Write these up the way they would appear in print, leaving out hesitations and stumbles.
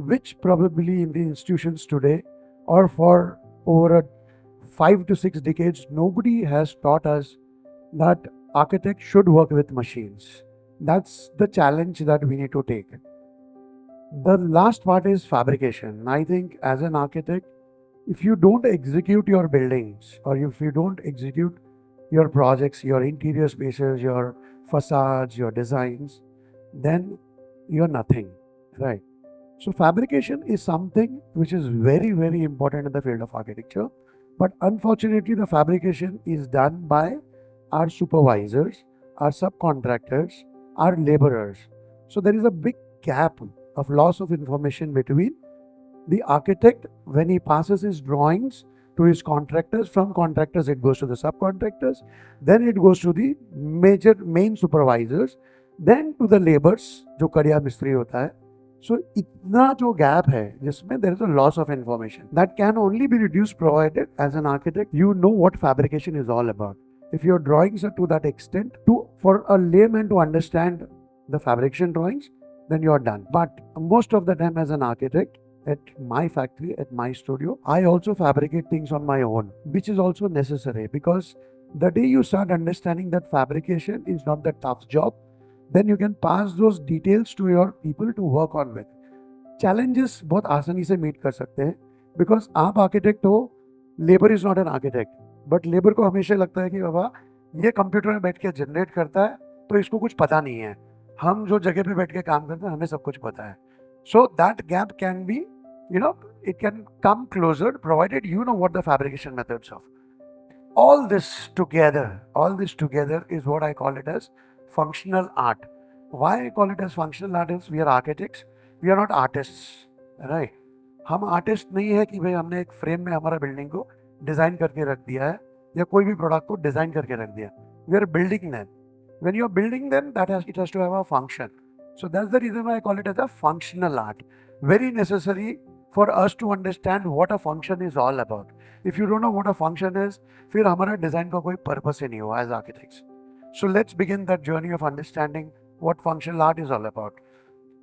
which probably in the institutions today or for over a 5 to 6 decades, nobody has taught us that architects should work with machines. That's the challenge that we need to take. The last part is fabrication. I think as an architect, if you don't execute your buildings or if you don't execute your projects, your interior spaces, your facades, your designs, then you're nothing, right? So fabrication is something which is very, very important in the field of architecture. But unfortunately, the fabrication is done by our supervisors, our subcontractors, our laborers. So there is a big gap of loss of information between the architect when he passes his drawings to his contractors. From contractors it goes to the subcontractors, then it goes to the major main supervisors, then to the laborers जो कड़िया मिस्त्री होता है. So इतना जो gap है जिसमें there is a loss of information that can only be reduced provided as an architect you know what fabrication is all about. If your drawings are to that extent, for a layman to understand the fabrication drawings, then you are done. But most of the time as an architect, at my factory, at my studio, I also fabricate things on my own, which is also necessary because the day you start understanding that fabrication is not the tough job, then you can pass those details to your people to work on with. Challenges बहुत आसानी से meet कर सकते हैं because आप architect हो, labour is not an architect, but labour को हमेशा लगता है कि बाबा ये कंप्यूटर में बैठ के जनरेट करता है तो इसको कुछ पता नहीं है, हम जो जगह पे बैठ के काम करते हैं हमें सब कुछ पता है. So that gap can be it can come closer provided you know what the fabrication methods of. All this together is what I call it as functional art. Why I call it as functional art is we are architects, we are not artists, right? हम artist नहीं है कि भाई हमने एक frame में हमारा building को डिजाइन करके रख दिया है या कोई भी प्रोडक्ट को डिजाइन करके रख दिया. We are building them. When you are building them, it has to have a function. So that's the reason why I call it as a functional art. Very necessary for us to understand what a function is all about. If you don't know what a function is, फिर हमारा design का कोई purpose ही नहीं हुआ as architects. So let's begin that journey of understanding what functional art is all about.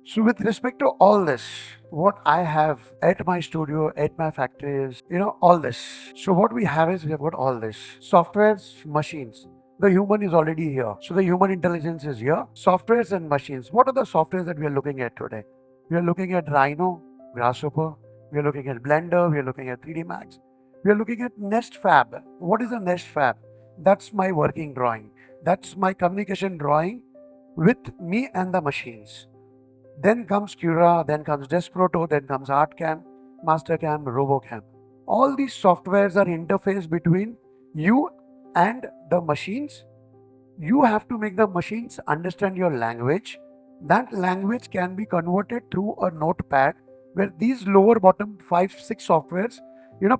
So with respect to all this, what I have at my studio, at my factory is, all this. So what we have is we have got all this. Softwares, machines. The human is already here. So the human intelligence is here. Softwares and machines. What are the softwares that we are looking at today? We are looking at Rhino, Grasshopper. We are looking at Blender. We are looking at 3D Max. We are looking at Nest Fab. What is a Nest Fab? That's my working drawing. That's my communication drawing with me and the machines. Then comes Cura, then comes Desproto, then comes ArtCam, Mastercam, RoboCam. All these softwares are interface between you and the machines. You have to make the machines understand your language. That language can be converted through a notepad where these lower bottom 5-6 softwares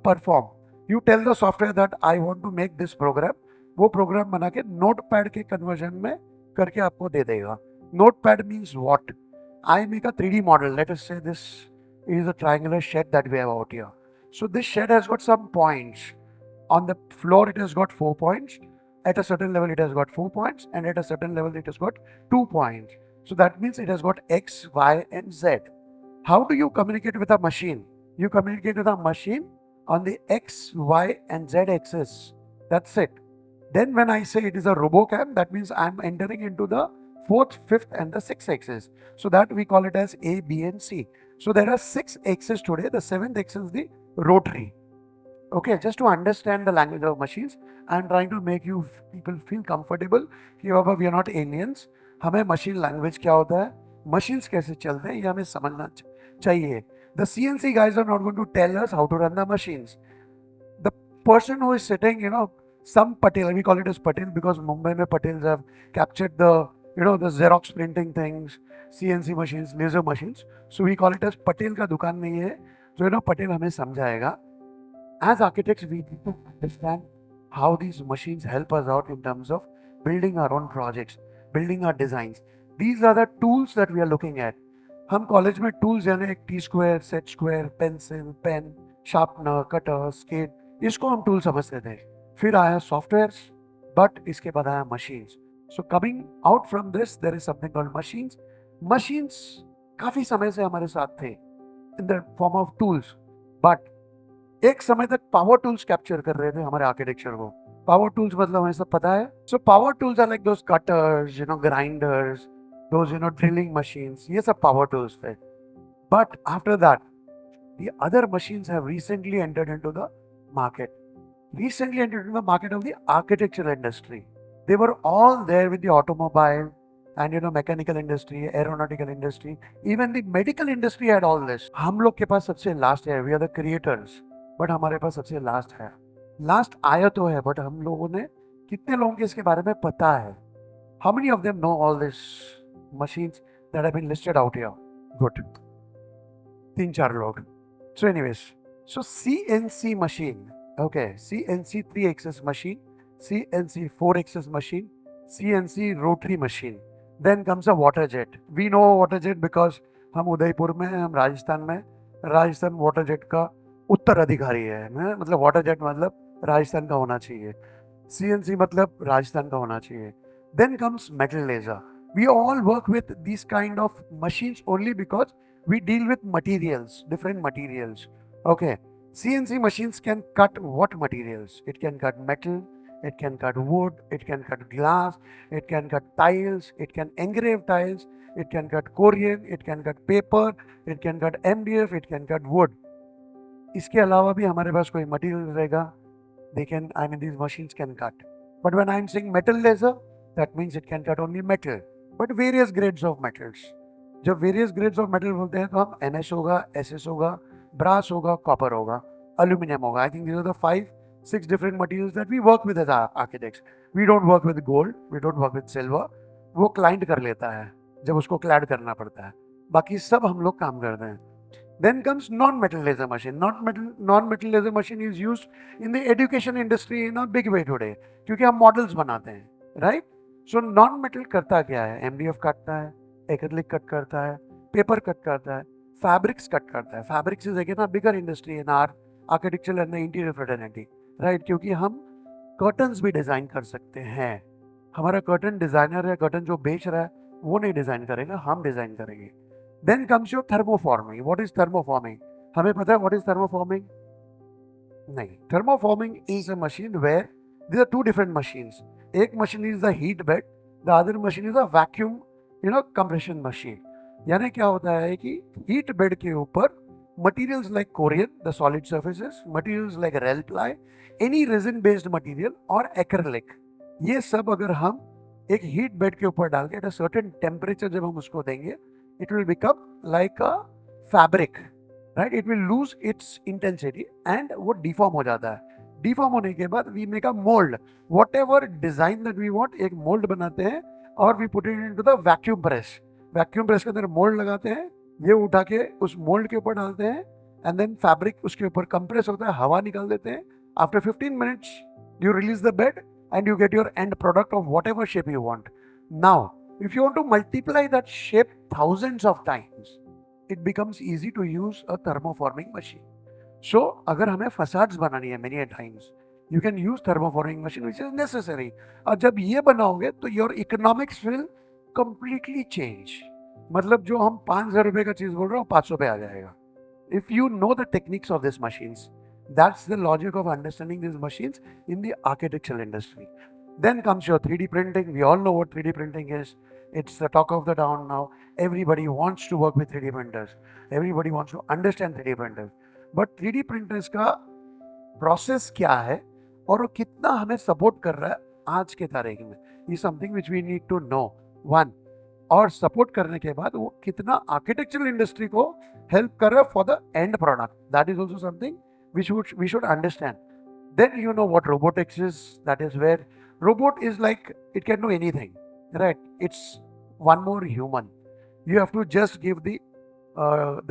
perform. You tell the software that I want to make this program, वो programme बना के notepad के conversion में करके आपको दे देगा. Notepad means what? I make a 3D model. Let us say this is a triangular shed that we have out here. So this shed has got some points. On the floor it has got 4 points. At a certain level it has got 4 points, and at a certain level it has got 2 points. So that means it has got X, Y and Z. How do you communicate with a machine? You communicate with a machine on the X, Y and Z axis. That's it. Then when I say it is a RoboCam, that means I'm entering into the 4th, 5th and the 6th axis. So that we call it as A, B and C. So there are 6 axes today. The 7th axis is the rotary. Okay, just to understand the language of machines, I'm trying to make you people feel comfortable कि बाबा we are not aliens. हमें machine language क्या होता है, machines कैसे चलते हैं, ये हमें समझना चाहिए. The CNC guys are not going to tell us how to run the machines. The person who is sitting, some Patel, we call it as Patel because Mumbai mein Patels have captured the the Xerox printing things, CNC machines, laser machines. So we call it as Patel का दुकान नहीं है जो Patel हमें समझाएगा. As architects, we need to understand how these machines help us out in terms of building our own projects, building our designs. These are the tools that we are looking at. हम college में tools जाने एक T square, set square, pencil, pen, sharpener, cutter, scale, इसको हम tool समझते थे. फिर आया सॉफ्टवेयर्स, बट इसके बाद आया machines. So coming out from this there is something called machines. Machines काफी समय से हमारे साथ थे. in the form of tools. But एक समय तक पावर टूल्स कैप्चर कर रहे थे हमारे आर्किटेक्चर को. पावर टूल्स मतलब हमें सब पता है. So power tools are like those cutters, grinders, those drilling machines, ये सब पावर टूल्स थे. But after that the other machines have recently entered into the market. Recently entered into the market of the architectural industry. They were all there with the automobile and mechanical industry, aeronautical industry, even the medical industry had all this. हम लोग के पास सबसे last है, we are the creators, but हमारे पास सबसे last है. Last आया तो है, बट हम लोगों ने कितने लोगों के इसके बारे में पता है? How many of them know all these machines that have been listed out here? Good. 3-4 लोग. So anyways, so CNC machine, okay, CNC 3-axis machine, CNC 4-axis machine, CNC rotary machine. Then comes a water jet. We know water jet because हम उदयपुर में हैं, हम राजस्थान में. Rajasthan water jet का उत्तराधिकारी है. मतलब वाटर जेट मतलब राजस्थान का होना चाहिए. CNC मतलब राजस्थान का होना चाहिए. Then comes metal laser. We all work with these kind of machines only because we deal with materials, different materials. Okay, CNC machines can cut what materials? It can cut metal, it can cut wood, it can cut glass, it can cut tiles, it can engrave tiles, it can cut Korean, it can cut paper, it can cut MDF, it can cut wood. इसके अलावा भी हमारे पास कोई material रहेगा, these machines can cut. But when I'm saying metal laser, that means it can cut only metal, but various grades of metals. जब various grades of metal बोलते हैं तो हम MS होगा, SS होगा, ब्रास होगा, कॉपर होगा, एल्यूमिनियम होगा. I think these are the 5-6 different materials that we work with as architects. We don't work with gold, we don't work with silver. वो क्लाइंट कर लेता है जब उसको क्लैड करना पड़ता है. बाकी सब हम लोग काम करते हैं. Then comes non-metal laser machine. Non-metal laser machine is used in the education industry in a big way today. क्योंकि हम मॉडल्स बनाते हैं, right? So non-metal करता क्या है? MDF काटता है, एक्रिलिक कट करता है, पेपर कट करता है, फैब्रिक्स कट करता है. Fabrics is again a bigger industry in are architecture and the interior fraternity, right? क्योंकि हम कर्टन्स भी डिजाइन कर सकते हैं. हमारा कर्टन डिजाइनर है, कर्टन जो बेच रहा है वो नहीं डिजाइन करेगा, हम डिजाइन करेंगे. Then comes your thermoforming. What is thermoforming? हमें पता है व्हाट इज थर्मोफॉर्मिंग? नहीं. Thermoforming is a machine where there are 2 different machines. एक machine is the heat bed, the other machine is a vacuum compression machine. यानी क्या होता है कि हीट बेड के ऊपर materials like Corian, the solid surfaces, materials like rail ply, any resin based material और acrylic, ये सब अगर हम एक हीट बेड के ऊपर डाल के एट अ सर्टेन टेम्परेचर जब हम उसको देंगे, it will become like a fabric, right? It will lose its intensity and वो डिफॉर्म हो जाता है. डिफॉर्म होने के बाद we make a mould, whatever design that we want, एक मोल्ड बनाते हैं और we put it into the vacuum press. Vacuum press के अंदर मोल्ड लगाते हैं, ये उठा के उस मोल्ड के ऊपर डालते हैं एंड देन फैब्रिक उसके ऊपर कंप्रेस होता है, हवा निकाल देते हैं. After 15 minutes you release the bed and you get your end product of whatever shape you want. Now, if you want to multiply that shape thousands of times, it becomes easy to use a thermoforming machine. So, अगर हमें facades बनानी है many a times, you can use thermoforming machine which is necessary. और जब ये बनाओगे तो your economics will completely change. मतलब जो हम 5,000 रुपए का चीज बोल रहे हो 500 पे आ जाएगा. If you know the techniques of these machines, that's the logic of understanding these machines in the architectural industry. Then comes your 3D printing. We all know what 3D printing is. It's the talk of the town now. Everybody wants to work with 3D printers. Everybody wants to understand 3D printers. But 3D printers का process क्या है और वो कितना हमें support कर रहा है आज के तारीख में, is something which we need to know. One, और support करने के बाद वो कितना architectural industry को help कर रहा है for the end product. That is also something we should understand. Then you know what robotics is. That is where robot is like it can do anything, right? It's one more human. You have to just give the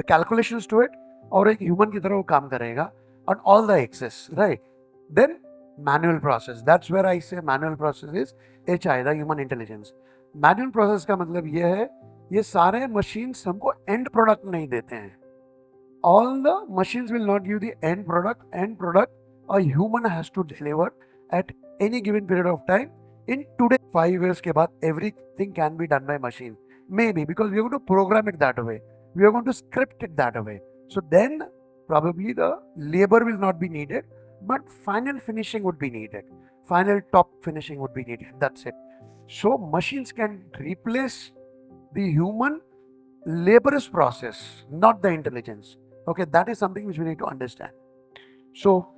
calculations to it, और एक human की तरह वो काम करेगा on all the axes, right? Then manual process. That's where I say manual process is HI, the human intelligence. Manual process का मतलब ये है, ये सारे machines हमको end product नहीं देते हैं. All the machines will not give the end product. End product a human has to deliver at any given period of time. In today 5 years के बाद everything can be done by machine. Maybe because we are going to program it that way. We are going to script it that way. So then probably the labor will not be needed, but final finishing would be needed. Final top finishing would be needed. That's it. So machines can replace the human laborious process, not the intelligence. Okay, that is something which we need to understand. So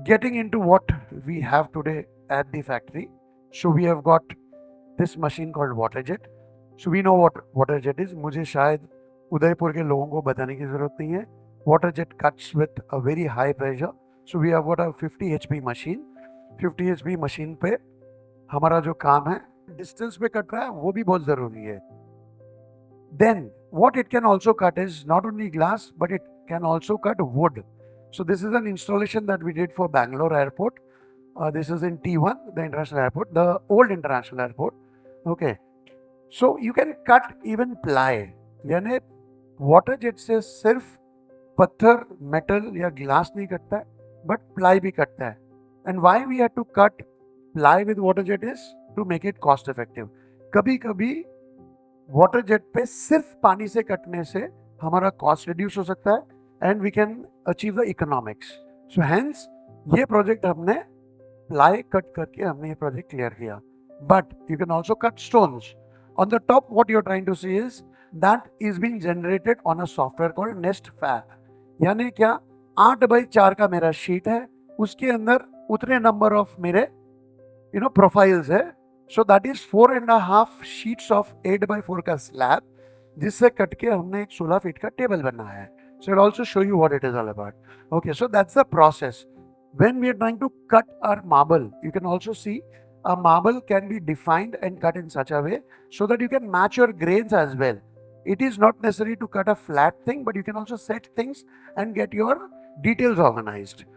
getting into what we have today at the factory. So we have got this machine called water jet. So we know what water jet is. मुझे शायद उदयपुर के लोगों को बताने की जरूरत नहीं है. Water jet cuts with a very high pressure. So we have got a 50 HP machine. 50 HP machine पे हमारा जो काम है डिस्टेंस पे कट रहा है वो भी बहुत जरूरी है. Then what it can also cut is not only glass but it can also cut wood. So this is an installation that we did for Bangalore airport. This is in T1, the international airport, the old international airport. Okay. So you can cut even ply. यानी water jet से सिर्फ पत्थर, metal या glass नहीं कटता है, but ply भी कटता है. And why we had to cut ply with water jet is to make it cost effective. कभी कभी वाटर जेट पे सिर्फ पानी से कटने से हमारा कॉस्ट रिड्यूस हो सकता है and we can achieve the economics. So hence ये प्रोजेक्ट हमने प्लाई कट करके हमने ये प्रोजेक्ट क्लियर किया. But you can also cut stones. On the top, what you're trying to see is that is being generated on a software called Nest Fab. यानी क्या 8x4 का मेरा sheet है, उसके अंदर उतने नंबर ऑफ मेरे प्रोफाइल्स है. सो that is 4.5 sheets of 8x4 का स्लैब जिससे कट के हमने एक 16 फीट का टेबल बनाया है. So it also show you what it is all about. Okay, so that's the process. When we are trying to cut our marble, you can also see a marble can be defined and cut in such a way so that you can match your grains as well. It is not necessary to cut a flat thing, but you can also set things and get your details organized.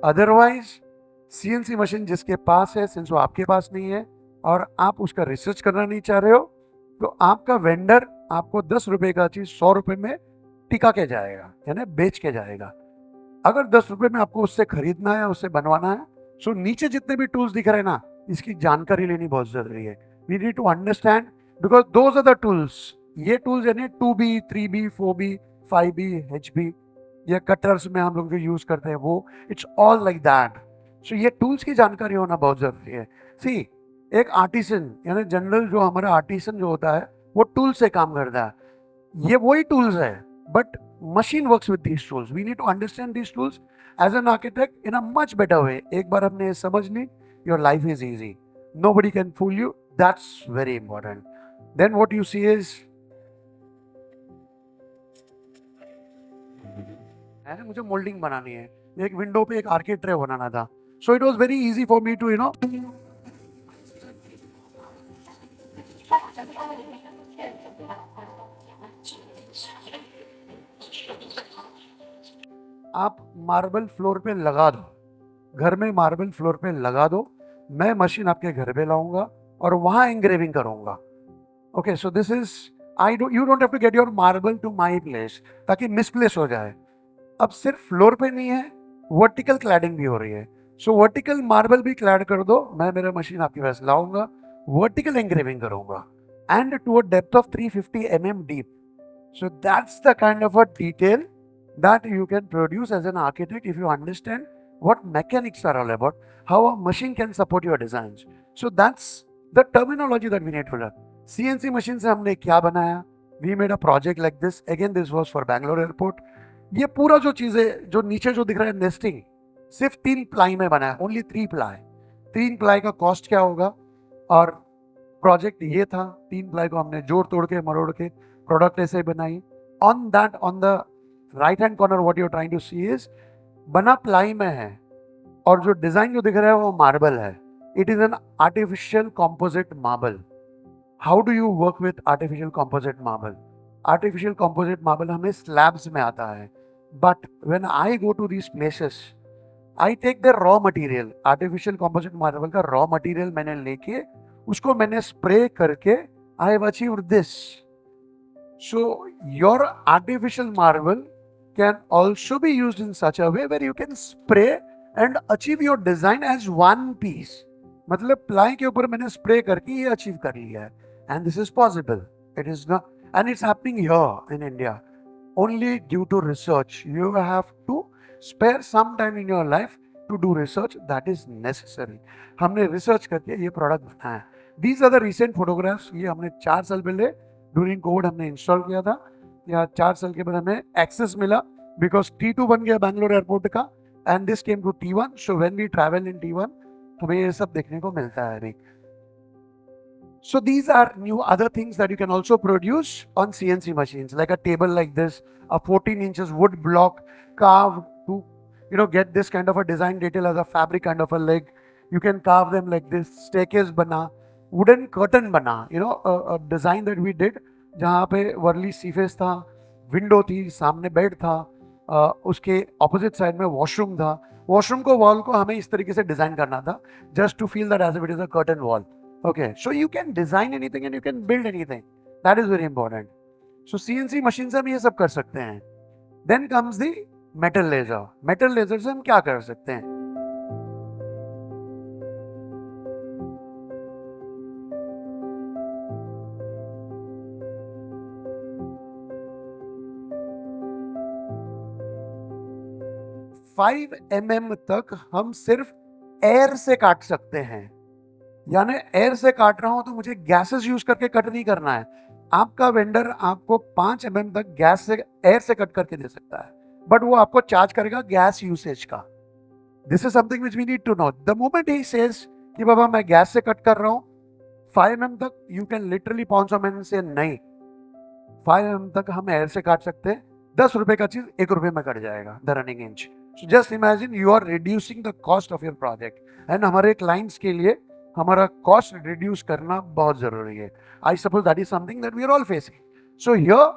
Otherwise CNC machine जिसके पास है, since वो आपके पास नहीं है और आप उसका research करना नहीं चाह रहे हो, तो आपका वेंडर आपको 10 रुपए का चीज 100 रुपए में टिका के जाएगा, यानी बेच के जाएगा. अगर 10 रुपए में आपको उससे खरीदना है, उससे बनवाना है, सो नीचे जितने भी टूल्स दिख रहे हैं ना, इसकी जानकारी लेनी बहुत जरूरी है. We need to understand because those are the tools. ये टूल्स यानी 2B, 3B, 4B, 5B, HB या कटर्स में हम लोग जो यूज करते हैं वो, इट्स ऑल लाइक दैट. सो ये टूल्स की जानकारी होना बहुत जरूरी है. सी, एक आर्टिसन यानी जनरल जो हमारा आर्टिसन जो होता है वो टूल से काम करता है. ये वही टूल्स है, but machine works with these tools. We need to understand these tools as an architect in a much better way. एक बार हमने समझ ली, your life is easy. Nobody can fool you. That's very important. Then what you see is, है ना, मुझे moulding बनानी है, एक विंडो पे एक आर्केड ट्रे बनाना था. So it was very easy for me to आप मार्बल फ्लोर पे लगा दो, घर में मार्बल फ्लोर पे लगा दो, मैं मशीन आपके घर पे लाऊंगा और वहां एंग्रेविंग करूंगा. Okay, so this is you don't have to get your marble to my place ताकि मिसप्लेस हो जाए. अब सिर्फ फ्लोर पे नहीं है, वर्टिकल क्लैडिंग भी हो रही है. सो वर्टिकल मार्बल भी क्लैड कर दो, मैं मेरा मशीन आपके पास लाऊंगा, वर्टिकल एंग्रेविंग करूंगा and to a depth of 350 mm deep. So that's the kind of a detail that you can produce as an architect if you understand what mechanics are all about, how a machine can support your designs. So that's the terminology that we need to learn. CNC machine से हमने क्या बनाया? We made a project like this. Again, this was for Bangalore airport. ये पूरा जो चीजें जो नीचे जो दिख रहा है नेस्टिंग सिर्फ 3 प्लाई में बना है, ओनली 3 प्लाई। 3 प्लाई का कॉस्ट क्या होगा? और प्रोजेक्ट ये था, 3 प्लाई को हमने जोड़ तोड़ के मरोड़ के प्रोडक्ट ऐसे बनाई। On that, on the right hand corner what you are trying to see is बना प्लाई में है, और जो डिजाइन जो दिख रहा है वो मार्बल है। It is an artificial composite marble. How do you work with artificial composite marble? Artificial composite marble हमें स्लैब्स में आता है, but when I go to these places I take the raw material. Artificial composite marble का raw material मैंने लेके उसको मैंने spray करके I have achieved this. So your artificial marble can also be used in such a way where you can spray and achieve your design as one piece. मतलब ply के ऊपर मैंने spray करके ये अचीव कर लिया है, and this is possible. It is not, and it's happening here in India only due to research. You have to spare some time in your life to do research that is necessary. हमने research करके ये product बनाया है। These are the recent photographs. ये हमने 4 साल पहले during Covid हमने इंस्टॉल किया था। या 4 साल के बाद हमें एक्सेस मिला बिकॉज T2 बन गया बैंगलोर एयरपोर्ट का, and this came to T1. So when we travel in T1 हमें ये सब देखने को मिलता है अभी। So these are new other things that you can also produce on CNC machines, like a table like this, a 14 inches wood block carved to get this kind of a design detail as a fabric kind of a leg. You can carve them like this. Staircase bana, wooden curtain bana, a design that we did जहाँ पे Worli sea face था, window थी, सामने bed था, उसके opposite side में washroom था। Washroom को वॉल को हमें इस तरीके से डिजाइन करना था just to feel that as if it is a curtain wall. Okay, so you can design anything and you can build anything, that is very important. So CNC machine से हम ये सब कर सकते हैं। Then comes the metal laser. Metal laser से हम क्या कर सकते हैं? फाइव mm तक हम सिर्फ एयर से काट सकते हैं। यानी एयर से काट रहा हूं तो मुझे गैसेस यूज करके कट नहीं करना है। आपका वेंडर आपको 5 mm तक गैस से एयर से कट करके दे सकता है, बट वो आपको चार्ज करेगा गैस यूसेज का। This is something which we need to know. The moment he says कि बाबा मैं गैस से कट कर रहा हूं 5 mm तक, यू कैन लिटरली 500 mm से नहीं, 5 mm तक हम एयर से काट सकते हैं। 10 रुपए का चीज 1 रुपए में कट जाएगा, the running inch. So just imagine you are reducing the cost of your project, and हमारे clients के लिए हमारा cost reduce करना बहुत जरूरी है। I suppose that is something that we are all facing. So here,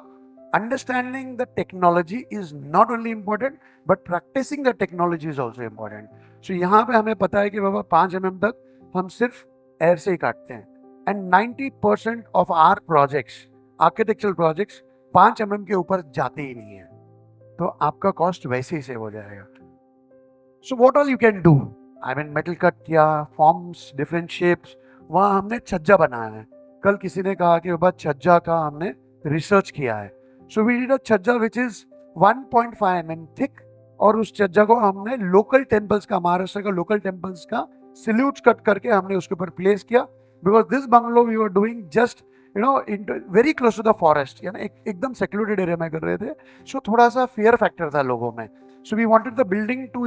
understanding the technology is not only important, but practicing the technology is also important. So यहाँ पे हमें पता है कि बाबा 5 mm तक हम सिर्फ एयर से ही काटते हैं, and 90% of our projects, architectural projects 5 mm के ऊपर जाते ही नहीं है, तो आपका कॉस्ट वैसे ही सेव हो जाएगा। So what all you can do? I mean metal cut किया, फॉर्म्स, डिफरेंट शेप्स, वहाँ हमने छज्जा बनाया है। कल किसी ने कहा कि बाबा छज्जा का हमने रिसर्च किया है। सो वी डिड अ छज्जा विच इज 1.5 mm थिक, और उस छज्जा को हमने लोकल टेम्पल्स का, महाराष्ट्र का लोकल टेम्पल्स का सिल्यूट्स कट करके हमने उसके ऊपर प्लेस किया। Because this bungalow we were doing just very close to the forest, यानी एकदम सेक्लूडेड एरिया में कर रहे थे। सो थोड़ा सा फियर फैक्टर था लोगों में। So we wanted the building to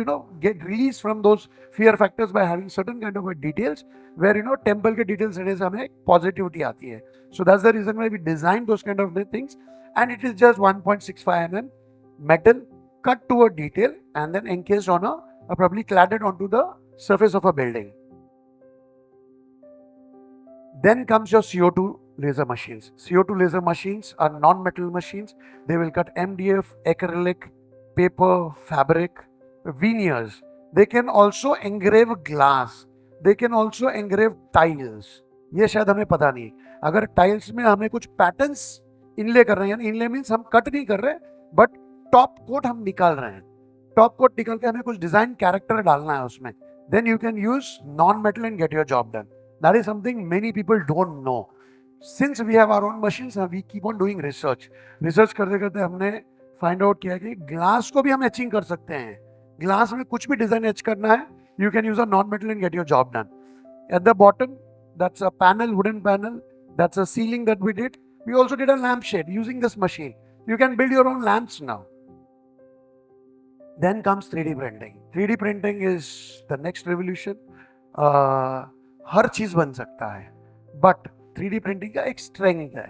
get released from those fear factors by having certain kind of details where temple के details रहने से हमें positivity आती है। So that's the reason why we designed those kind of things, and it is just 1.65 mm metal cut to a detail and then encased on probably cladded onto the surface of a building. Then comes your CO2 laser machines. CO2 laser machines are non-metal machines. They will cut MDF, acrylic, paper, fabric, veneers. They can also engrave glass. They can also engrave tiles. ये शायद हमें पता नहीं। अगर tiles में हमें कुछ patterns इनले कर रहे हैं, यानी इनले मीन्स हम कट नहीं कर रहे, बट टॉप कोट हम निकाल रहे हैं। टॉप कोट निकाल के हमें कुछ डिजाइन कैरेक्टर डालना है उसमें, then you can use non metal and get your job done. That is something many people don't know. Since we have our own machines, we keep on doing research. Research करते करते हमने find out किया कि glass को भी हम etching कर सकते हैं। ग्लास में कुछ भी डिजाइन एच करना है, you can use a non metal and get your job done. At the bottom, that's a panel, wooden panel, that's a ceiling that we did. We also did a lamp shade using this machine. You can build your own lamps now. Then comes 3D printing. 3D printing is the next revolution. हर चीज बन सकता है, but 3D printing का एक strength है,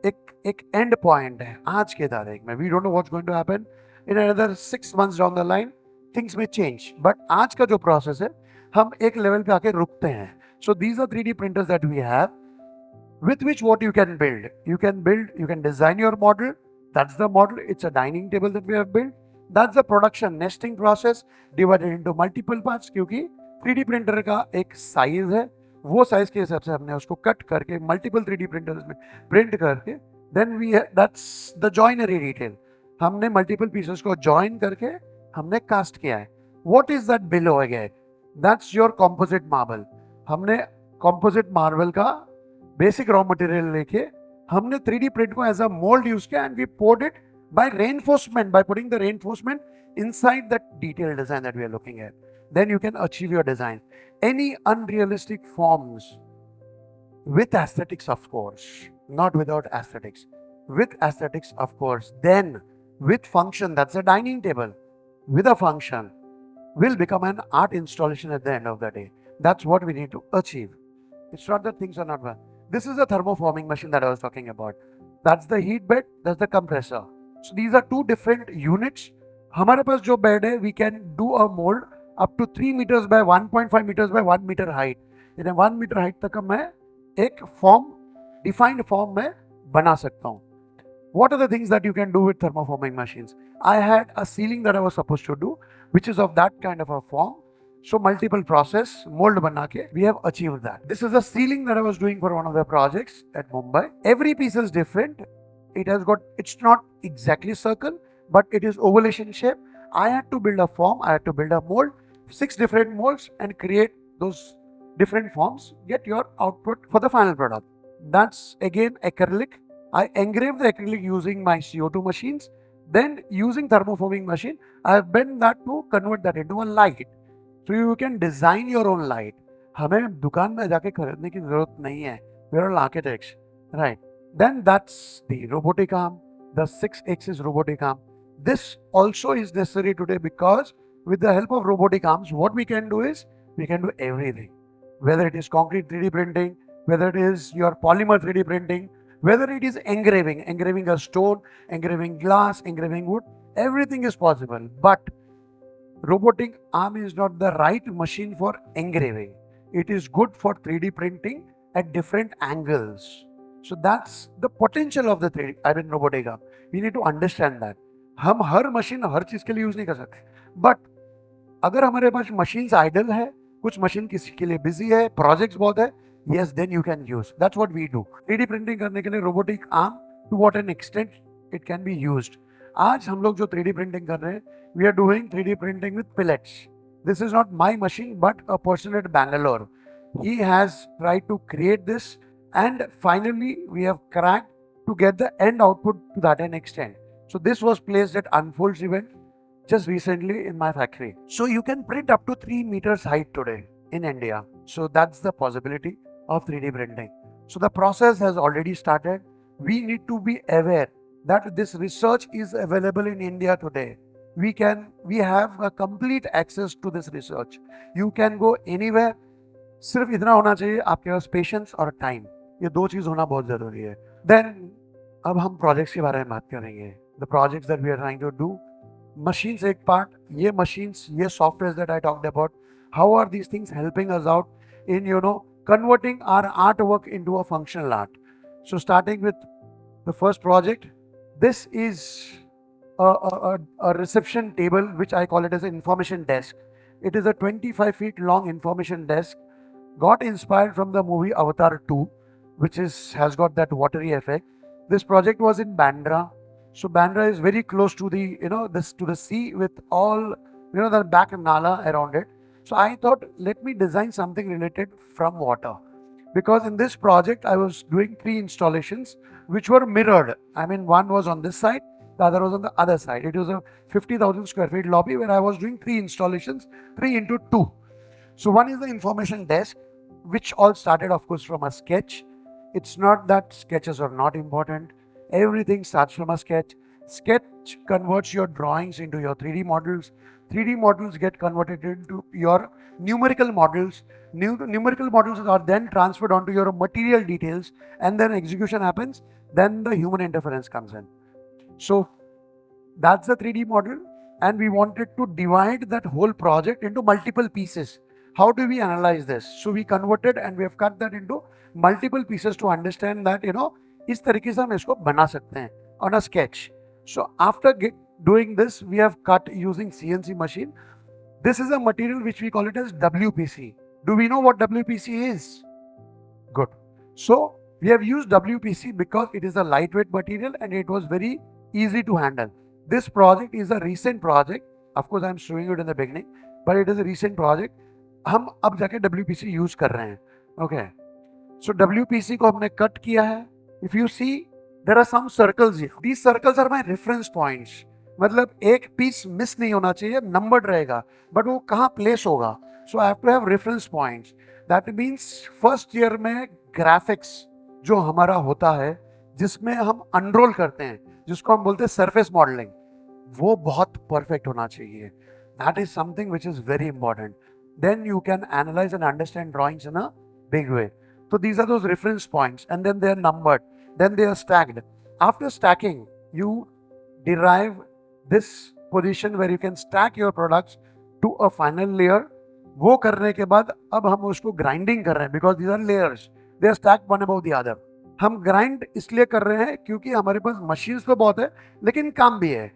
एक and point है आज के तारीख में. We don't know what's going to happen in another 6 months down the line. Things में चेंज, बट आज का जो प्रोसेस है हम एक लेवल पे आके रुकते हैं. So these are 3D printers that we have, with which what you can build. You can design your model. That's the model. It's a dining table that we have built. That's the production nesting process divided into multiple parts. क्योंकि 3D printer का एक size है, वो size के हिसाब से हमने उसको कट करके मल्टीपल 3D printers में प्रिंट करके then we that's the joinery detail. हमने मल्टीपल पीसेस को जॉइन करके हमने कास्ट किया है. What is that below again? That's your composite marble. हमने कॉम्पोजिट मार्बल का बेसिक रॉ मटेरियल लेके हमने 3D प्रिंट को एज अ मोल्ड यूज किया and we poured it by reinforcement, by putting the reinforcement inside that detailed design that we are looking at. Then you can achieve your design. Any unrealistic forms with aesthetics, of course, not without aesthetics. With aesthetics, of course. Then with function, that's a dining table, with a function, will become an art installation at the end of the day. That's what we need to achieve. It's not that things are not well. This is a thermoforming machine that I was talking about. That's the heat bed, that's the compressor. So these are two different units. हमारे पास जो bed है, we can do a mold up to 3 meters by 1.5 meters by 1 meter height. यानी 1 meter height तक मैं एक form, defined form में बना सकता हूँ. What are the things that you can do with thermoforming machines? I had a ceiling that I was supposed to do, which is of that kind of a form. So multiple process, mold बना के, we have achieved that. This is a ceiling that I was doing for one of the projects at Mumbai. Every piece is different. It's not exactly circle, but it is ovation shape. I had to build a form, I had to build a mold, 6 different molds and create those different forms, get your output for the final product. That's again acrylic. I engraved the acrylic using my CO2 machines. Then using thermoforming machine, I have bent that to convert that into a light. So you can design your own light. हमें दुकान में जाके खरीदने की जरूरत नहीं है. We are all architects, right? Then that's the robotic arm, the 6-axis robotic arm. This also is necessary today because with the help of robotic arms, what we can do is we can do everything. Whether it is concrete 3D printing, whether it is your polymer 3D printing, whether it is engraving a stone, engraving glass, engraving wood, everything is possible. But robotic arm is not the right machine for engraving. It is good for 3D printing at different angles. So that's the potential of the 3D, robotic arm. We need to understand that. हम हर machine हर चीज के लिए use नहीं कर सकते, but अगर हमारे पास machines idol है, कुछ मशीन किसी के लिए बिजी है, प्रोजेक्ट्स बहुत है, yes, then you can use. That's what we do. 3D printing करने के लिए robotic arm, to what an extent it can be used. आज हम लोग जो 3D प्रिंटिंग कर रहे हैं, we are doing 3D printing with pellets. This is not my machine, but a person at Bangalore. He has tried to create this, and finally we have cracked to get the end output to that an extent. So this was placed at Unfolds event just recently in my factory. So you can print up to 3 meters height today in India. So that's the possibility of 3D printing. So the process has already started. We need to be aware that this research is available in India today. We have a complete access to this research. You can go anywhere. सिर्फ इतना होना चाहिए आपके पास patience और time. ये दो चीज होना बहुत जरूरी है. देन अब हम प्रोजेक्ट्स के बारे में बात करेंगे. The projects that we are trying to do. Machines एक पार्ट, ये मशीन्स, ये software that I talked about, how are these things helping us out in converting our artwork into a functional art. So starting with the first project, this is a reception table, which I call it as an information desk. It is a 25 feet long information desk. Got inspired from the movie Avatar 2, which has got that watery effect. This project was in Bandra. So Bandra is very close to the to the sea, with all the back nala around it. So I thought, let me design something related from water, because in this project I was doing 3 installations which were mirrored. One was on this side, the other was on the other side. It was a 50,000 square feet lobby where I was doing 3 installations, 3 into 2. So one is the information desk, which all started, of course, from a sketch. It's not that sketches are not important. Everything starts from a sketch. Sketch converts your drawings into your 3D models. 3D models get converted into your numerical models. Numerical models are then transferred onto your material details, and then execution happens. Then the human interference comes in. So that's the 3D model, and we wanted to divide that whole project into multiple pieces. How do we analyze this? So we converted and we have cut that into multiple pieces to understand that, इस तरीके से हम इसको बना सकते हैं on a sketch. So after doing this, we have cut using CNC machine. This is a material which we call it as WPC. Do we know what WPC is? Good. So we have used WPC because it is a lightweight material and it was very easy to handle. This project is a recent project. Of course, I am showing it in the beginning, but it is a recent project. हम अब जाके WPC use कर रहे हैं. Okay. So WPC को हमने cut किया है. If you see, there are some circles here. These circles are my reference points. मतलब एक पीस मिस नहीं होना चाहिए, नंबर्ड रहेगा, बट वो कहाँ प्लेस होगा. So I have to have reference points. That means first year में ग्राफिक्स जो हमारा होता है, जिसमें हम अनरोल करते हैं, जिसको हम बोलते हैं सरफेस मॉडलिंग, वो बहुत परफेक्ट होना चाहिए. That is something which is very important. Then you can analyse and understand drawings in a big way. So these are those reference points, and then they are numbered, then they are stacked. After stacking, you derive this position where you can stack your products to a final layer. वो करने के बाद अब हम उसको grinding कर रहे हैं because these are layers. They are stacked one above the other. हम grind इसलिए कर रहे हैं क्योंकि हमारे पास machines तो बहुत है, लेकिन काम भी है.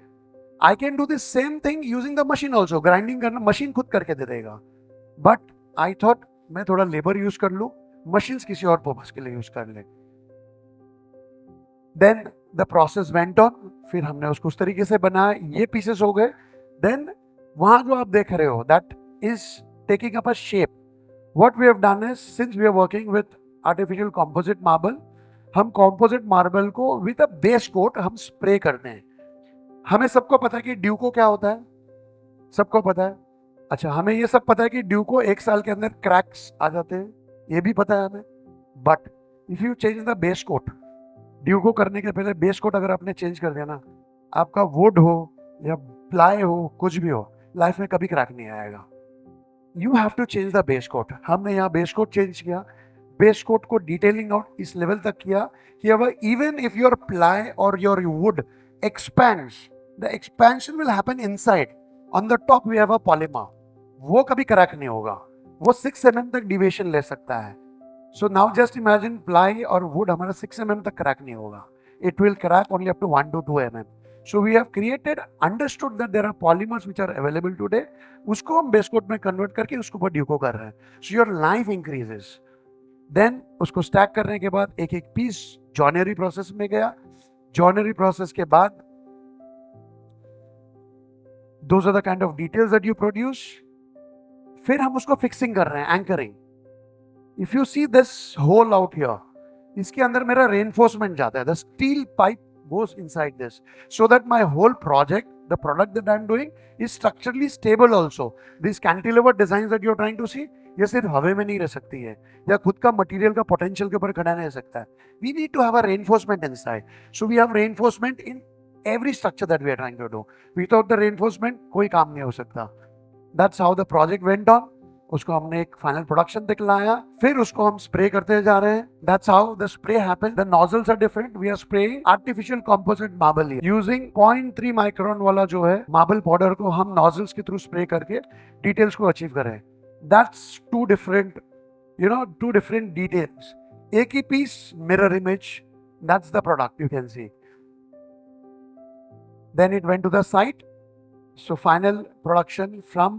I can do the same thing using the machine also. Grinding करना machine खुद करके दे देगा. But I thought मैं थोड़ा labor use कर लूँ, मशीन्स किसी और पर्पस के लिए यूज कर ले. Then the process went on. फिर हमने उसको उस तरीके से बनाया, ये पीसेस हो गए. देन वहां जो आप देख रहे हो, that is taking up a shape. What we have done is, since we are working with artificial composite marble, हम कॉम्पोजिट मार्बल को विद अ बेस कोट हम स्प्रे करते हैं. हमें सबको पता है कि ड्यूको क्या होता है, सबको पता है. अच्छा, हमें ये सब पता है कि ड्यूको 1 साल के अंदर क्रैक्स आ जाते हैं, ये भी पता है हमें. But if you change the base coat, Duco करने के पहले बेस कोट अगर आपने चेंज कर दिया ना, आपका वुड हो या प्लाई हो, कुछ भी हो, लाइफ में कभी क्रैक नहीं आएगा. You have to change the base coat. हमने यहाँ बेस कोट चेंज किया, बेस कोट को डिटेलिंग आउट इस लेवल तक किया कि अब इवन इफ योर प्लाई और your wood expands, the expansion will happen inside. On the top we have a polymer, वो कभी क्रैक नहीं होगा, वो 6 mm तक डिविएशन ले सकता है. So now just imagine ply और वुड हमारा 6 mm तक क्रैक नहीं होगा. It will crack only up to 1 to 2 mm. So we have created, understood that there are polymers which are available today. उसको हम बेस कोट में convert करके उसके ऊपर ड्यूको कर रहे हैं. So your life increases. देन उसको स्टैक करने के बाद एक एक पीस जॉइनरी प्रोसेस में गया. जॉइनरी प्रोसेस के बाद those are the kind of details that you produce. फिर हम उसको फिक्सिंग कर रहे हैं, anchoring. If you see this hole out here, इसके अंदर मेरा रेनफोर्समेंट जाता है. The steel pipe goes inside this so that my whole project, the product that I am doing, is structurally stable also. This cantilever design that you are trying to see, ये सिर्फ हवा में नहीं रह सकती है, या खुद का मटेरियल का पोटेंशियल के ऊपर खड़ा नहीं रह सकता है. We need to have a reinforcement inside. So we have reinforcement in every structure that we are trying to do. Without the reinforcement कोई काम नहीं हो सकता. That's how the project went on. उसको हमने एक फाइनल प्रोडक्शन दिखलाया, फिर उसको हम स्प्रे करते जा रहे हैं. That's how the spray happens. The nozzles are different. We are spraying artificial composite marble here using 0.3 micron वाला जो है मार्बल पाउडर को हम नॉजल्स के थ्रू स्प्रे करके डिटेल्स को अचीव कर रहे हैं. That's two different details. एक ही piece, mirror image. That's the product you can see. Then it went to the site. So final production from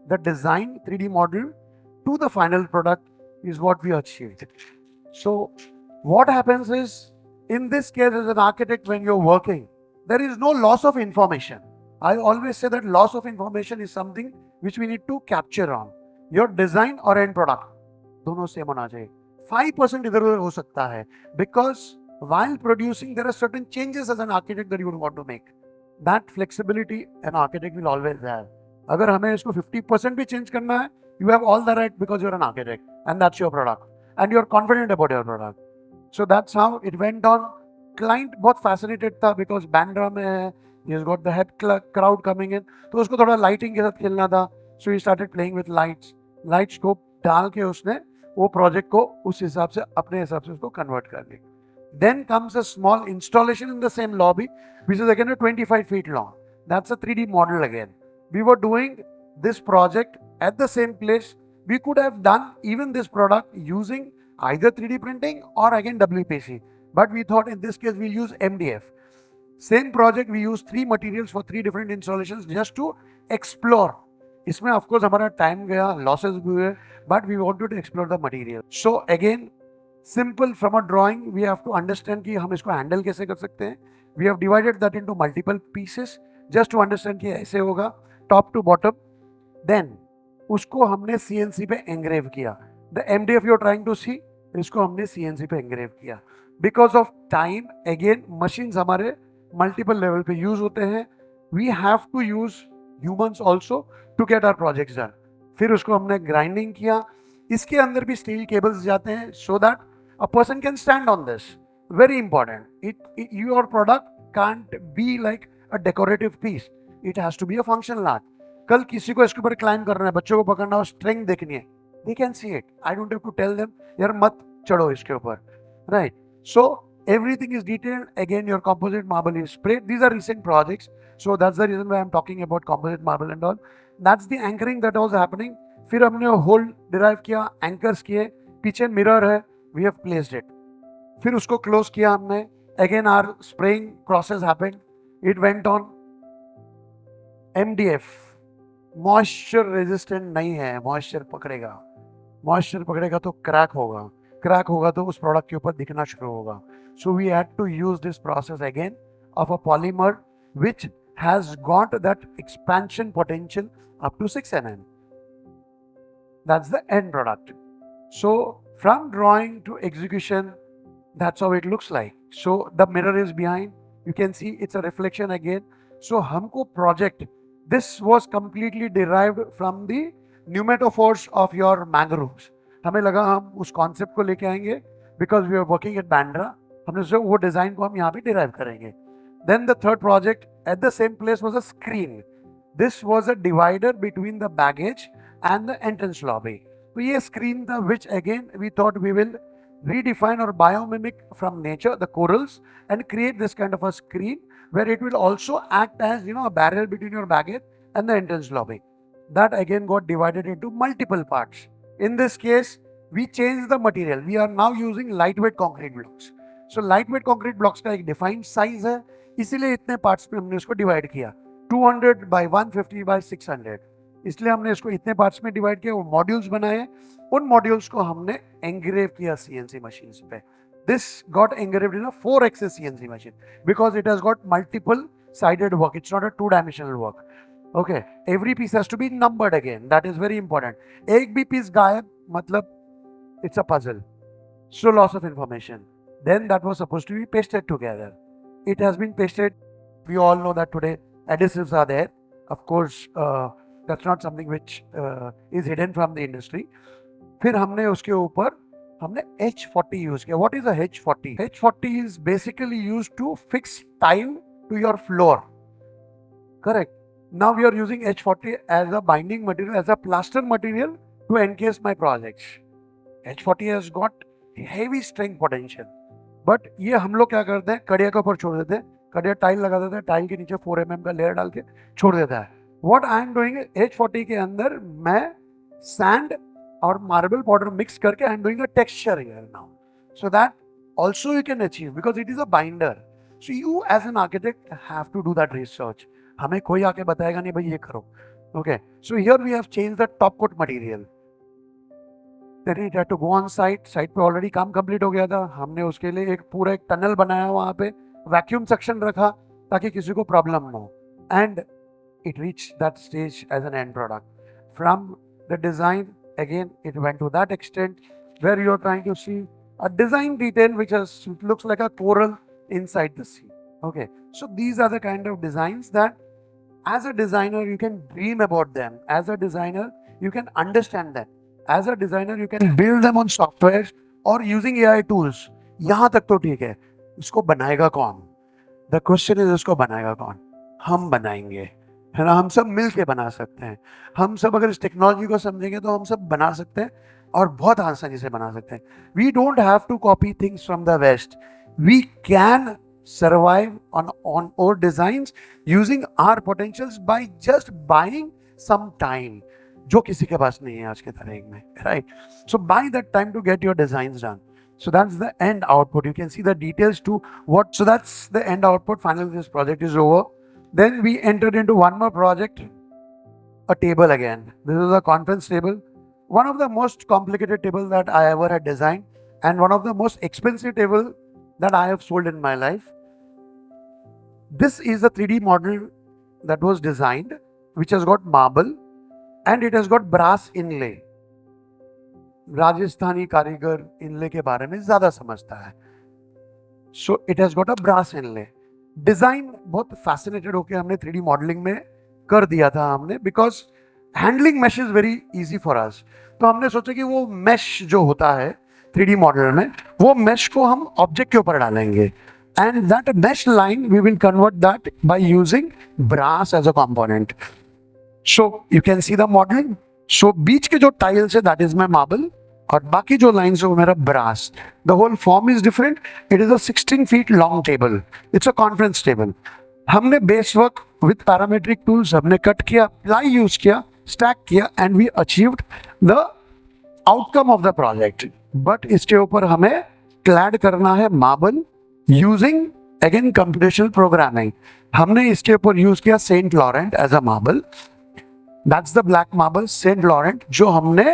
the design 3D model to the final product is what we achieved. So what happens is, in this case as an architect, when you're working, there is no loss of information. I always say that loss of information is something which we need to capture on. Your design or end product, दोनों same होना चाहिए. 5% इधर उधर हो सकता है, because while producing there are certain changes as an architect that you would want to make. That flexibility an architect will always have. अगर हमें इसको 50% भी चेंज करना है, you have all the right because you're an architect and that's your product and you're confident about your product. So that's how it went on. Client बहुत fascinated था because Bandra में है, he has got the head crowd coming in, तो उसको थोड़ा lighting के साथ खेलना था, so he started playing with lights को डाल के उसने वो प्रोजेक्ट को उस हिसाब से अपने हिसाब से उसको कन्वर्ट कर लिया. Then comes a small installation in the same lobby, which is again a 25 feet long. That's a 3D model again. We were doing this project at the same place. We could have done even this product using either 3D printing or again WPC. But we thought in this case we'll use MDF. Same project, we use 3 materials for 3 different installations just to explore. इसमें of course हमारा time गया, losses भी हुए, but we wanted to explore the material. So again, simple from a drawing, we have to understand कि हम इसको handle कैसे कर सकते हैं. We have divided that into multiple pieces just to understand कि ऐसे होगा top to bottom. Then उसको हमने CNC पे engrave किया. The MDF you're trying to see, इसको हमने CNC पे engrave किया. Because of time, again machines हमारे multiple level पे use होते हैं. We have to use humans also to get our projects done. फिर उसको हमने grinding किया. इसके अंदर भी steel cables जाते हैं so that a person can stand on this. Very important. Your product can't be like a decorative piece. It has to be a functional art. कल किसी को इसके ऊपर क्लाइंब करना है, बच्चों को पकड़ना और स्ट्रेंथ देखनी है, they can see it. I don't have to tell them, यार मत चढ़ो इसके ऊपर, right? So everything is detailed. Again, your composite marble is sprayed. These are recent projects, so that's the reason why I'm talking about composite marble and all. That's the anchoring that was happening. फिर हमने whole derive किया, anchors किए, पीछे mirror है, we have placed it. फिर उसको close किया हमने. Again our spraying process happened. It went on. MDF moisture resistant नहीं है, मॉइस्चर पकड़ेगा तो क्रैक होगा तो उस प्रोडक्ट के ऊपर दिखना शुरू होगा. So we had to use this process again of a polymer which has got that expansion potential up to 6 mm. That's the end product. So from drawing to execution, that's how it looks like. So the mirror is behind, you can see it's a reflection again. So हमको project, this was completely derived from the pneumatophores of your mangroves. हमें लगा हम उस concept को लेके आएंगे because we are working at Bandra. हमने सोचा वो design को हम यहाँ पे derive करेंगे. Then the third project at the same place was a screen. This was a divider between the baggage and the entrance lobby. तो ये screen था which again we thought we will redefine or biomimic from nature, the corals, and create this kind of a screen where it will also act as, a barrier between your baggage and the entrance lobby. That again got divided into multiple parts. In this case, we changed the material. We are now using lightweight concrete blocks. So lightweight concrete blocks का एक defined size है, इसीलिए इतने parts में हमने उसको divide किया. 200 by 150 by 600. इसलिए हमने इसको इतने पार्ट्स में डिवाइड किया, वो मॉड्यूल्स बनाए, उन मॉड्यूल्स को हमने एंग्रेव किया सीएनसी मशीन्स पे. This got engraved in a 4 axis CNC machine because it has got multiple sided work. It's not a 2-dimensional work. Okay, every piece has to be numbered again. That is very important. एक भी piece गायब मतलब it's a puzzle, so loss of information. Then that was supposed to be pasted together. It has been pasted. We all know that today adhesives are there. Of course, that's not something which is hidden from the industry. फिर हमने उसके ऊपर हमने H40 use किया. What is a H40? H40 is basically used to fix tile to your floor. Correct. Now we are using H40 as a binding material, as a plaster material to encase my projects. H40 has got heavy strength potential. But ये हम लोग क्या करते हैं, कड़िया के ऊपर छोड़ देते हैं, कड़िया टाइल लगा देते हैं, टाइल के नीचे 4 mm का लेयर डाल के छोड़ देता है. What I am doing H40 के अंदर मैं sand और marble powder मिक्स करके I am doing a texture here now. So that also you can achieve because it is a binder. So you as an architect have to do that research. हमें कोई आके बताएगा नहीं भाई ये करो. Okay. So here we have changed the top coat material. Then it had to go on site. Site पे already काम complete हो गया था. हमने उसके लिए एक पूरा एक टनल बनाया वहाँ पे, वैक्यूम सेक्शन रखा ताकि किसी को प्रॉब्लम ना हो. And it reached that stage as an end product. From the design, again, it went to that extent where you're trying to see a design detail which looks like a coral inside the sea. Okay, so these are the kind of designs that as a designer you can dream about them. As a designer you can understand them. As a designer you can build them on softwares or using AI tools. यहाँ तक तो ठीक है, इसको बनाएगा कौन? The question is इसको बनाएगा कौन? हम बनाएंगे, है ना? हम सब मिल के बना सकते हैं। हम सब अगर इस टेक्नोलॉजी को समझेंगे तो हम सब बना सकते हैं और बहुत आसानी से बना सकते हैं। We don't have to copy things from the west, we can survive on our designs using our potentials by just buying some time, जो किसी के पास नहीं है आज के तारीख में, right? So buy that time to get your designs done. So that's the end output. You can see the details to what. So that's the end output. Finally, this project is over. Then we entered into one more project, a table again. This is a conference table, one of the most complicated tables that I ever had designed, and one of the most expensive table that I have sold in my life. This is a 3D model that was designed, which has got marble and it has got brass inlay. Rajasthani कारीगर इनले के बारे में ज्यादा समझता है. So it has got a brass inlay. Design बहुत fascinated होकर हमने 3D मॉडलिंग में कर दिया था हमने, because handling mesh is very easy for us. तो हमने सोचा कि वो मैश जो होता है 3D मॉडल में, वो मैश को हम ऑब्जेक्ट के ऊपर डालेंगे. And that mesh line, we will convert that by using brass as a component. So you can see the model. So बीच के जो tiles है, that is my marble, और बाकी जो lines है वो मेरा brass. The whole form is different. It is a 16 feet long table. It's a conference table. हमने base work with parametric tools हमने cut किया, ply use किया, stack किया, and we achieved the outcome of the project. But इसके ऊपर हमें clad करना है marble using again computational programming. हमने इसके ऊपर यूज किया Saint Laurent as a marble. That's the black marble Saint Laurent, जो हमने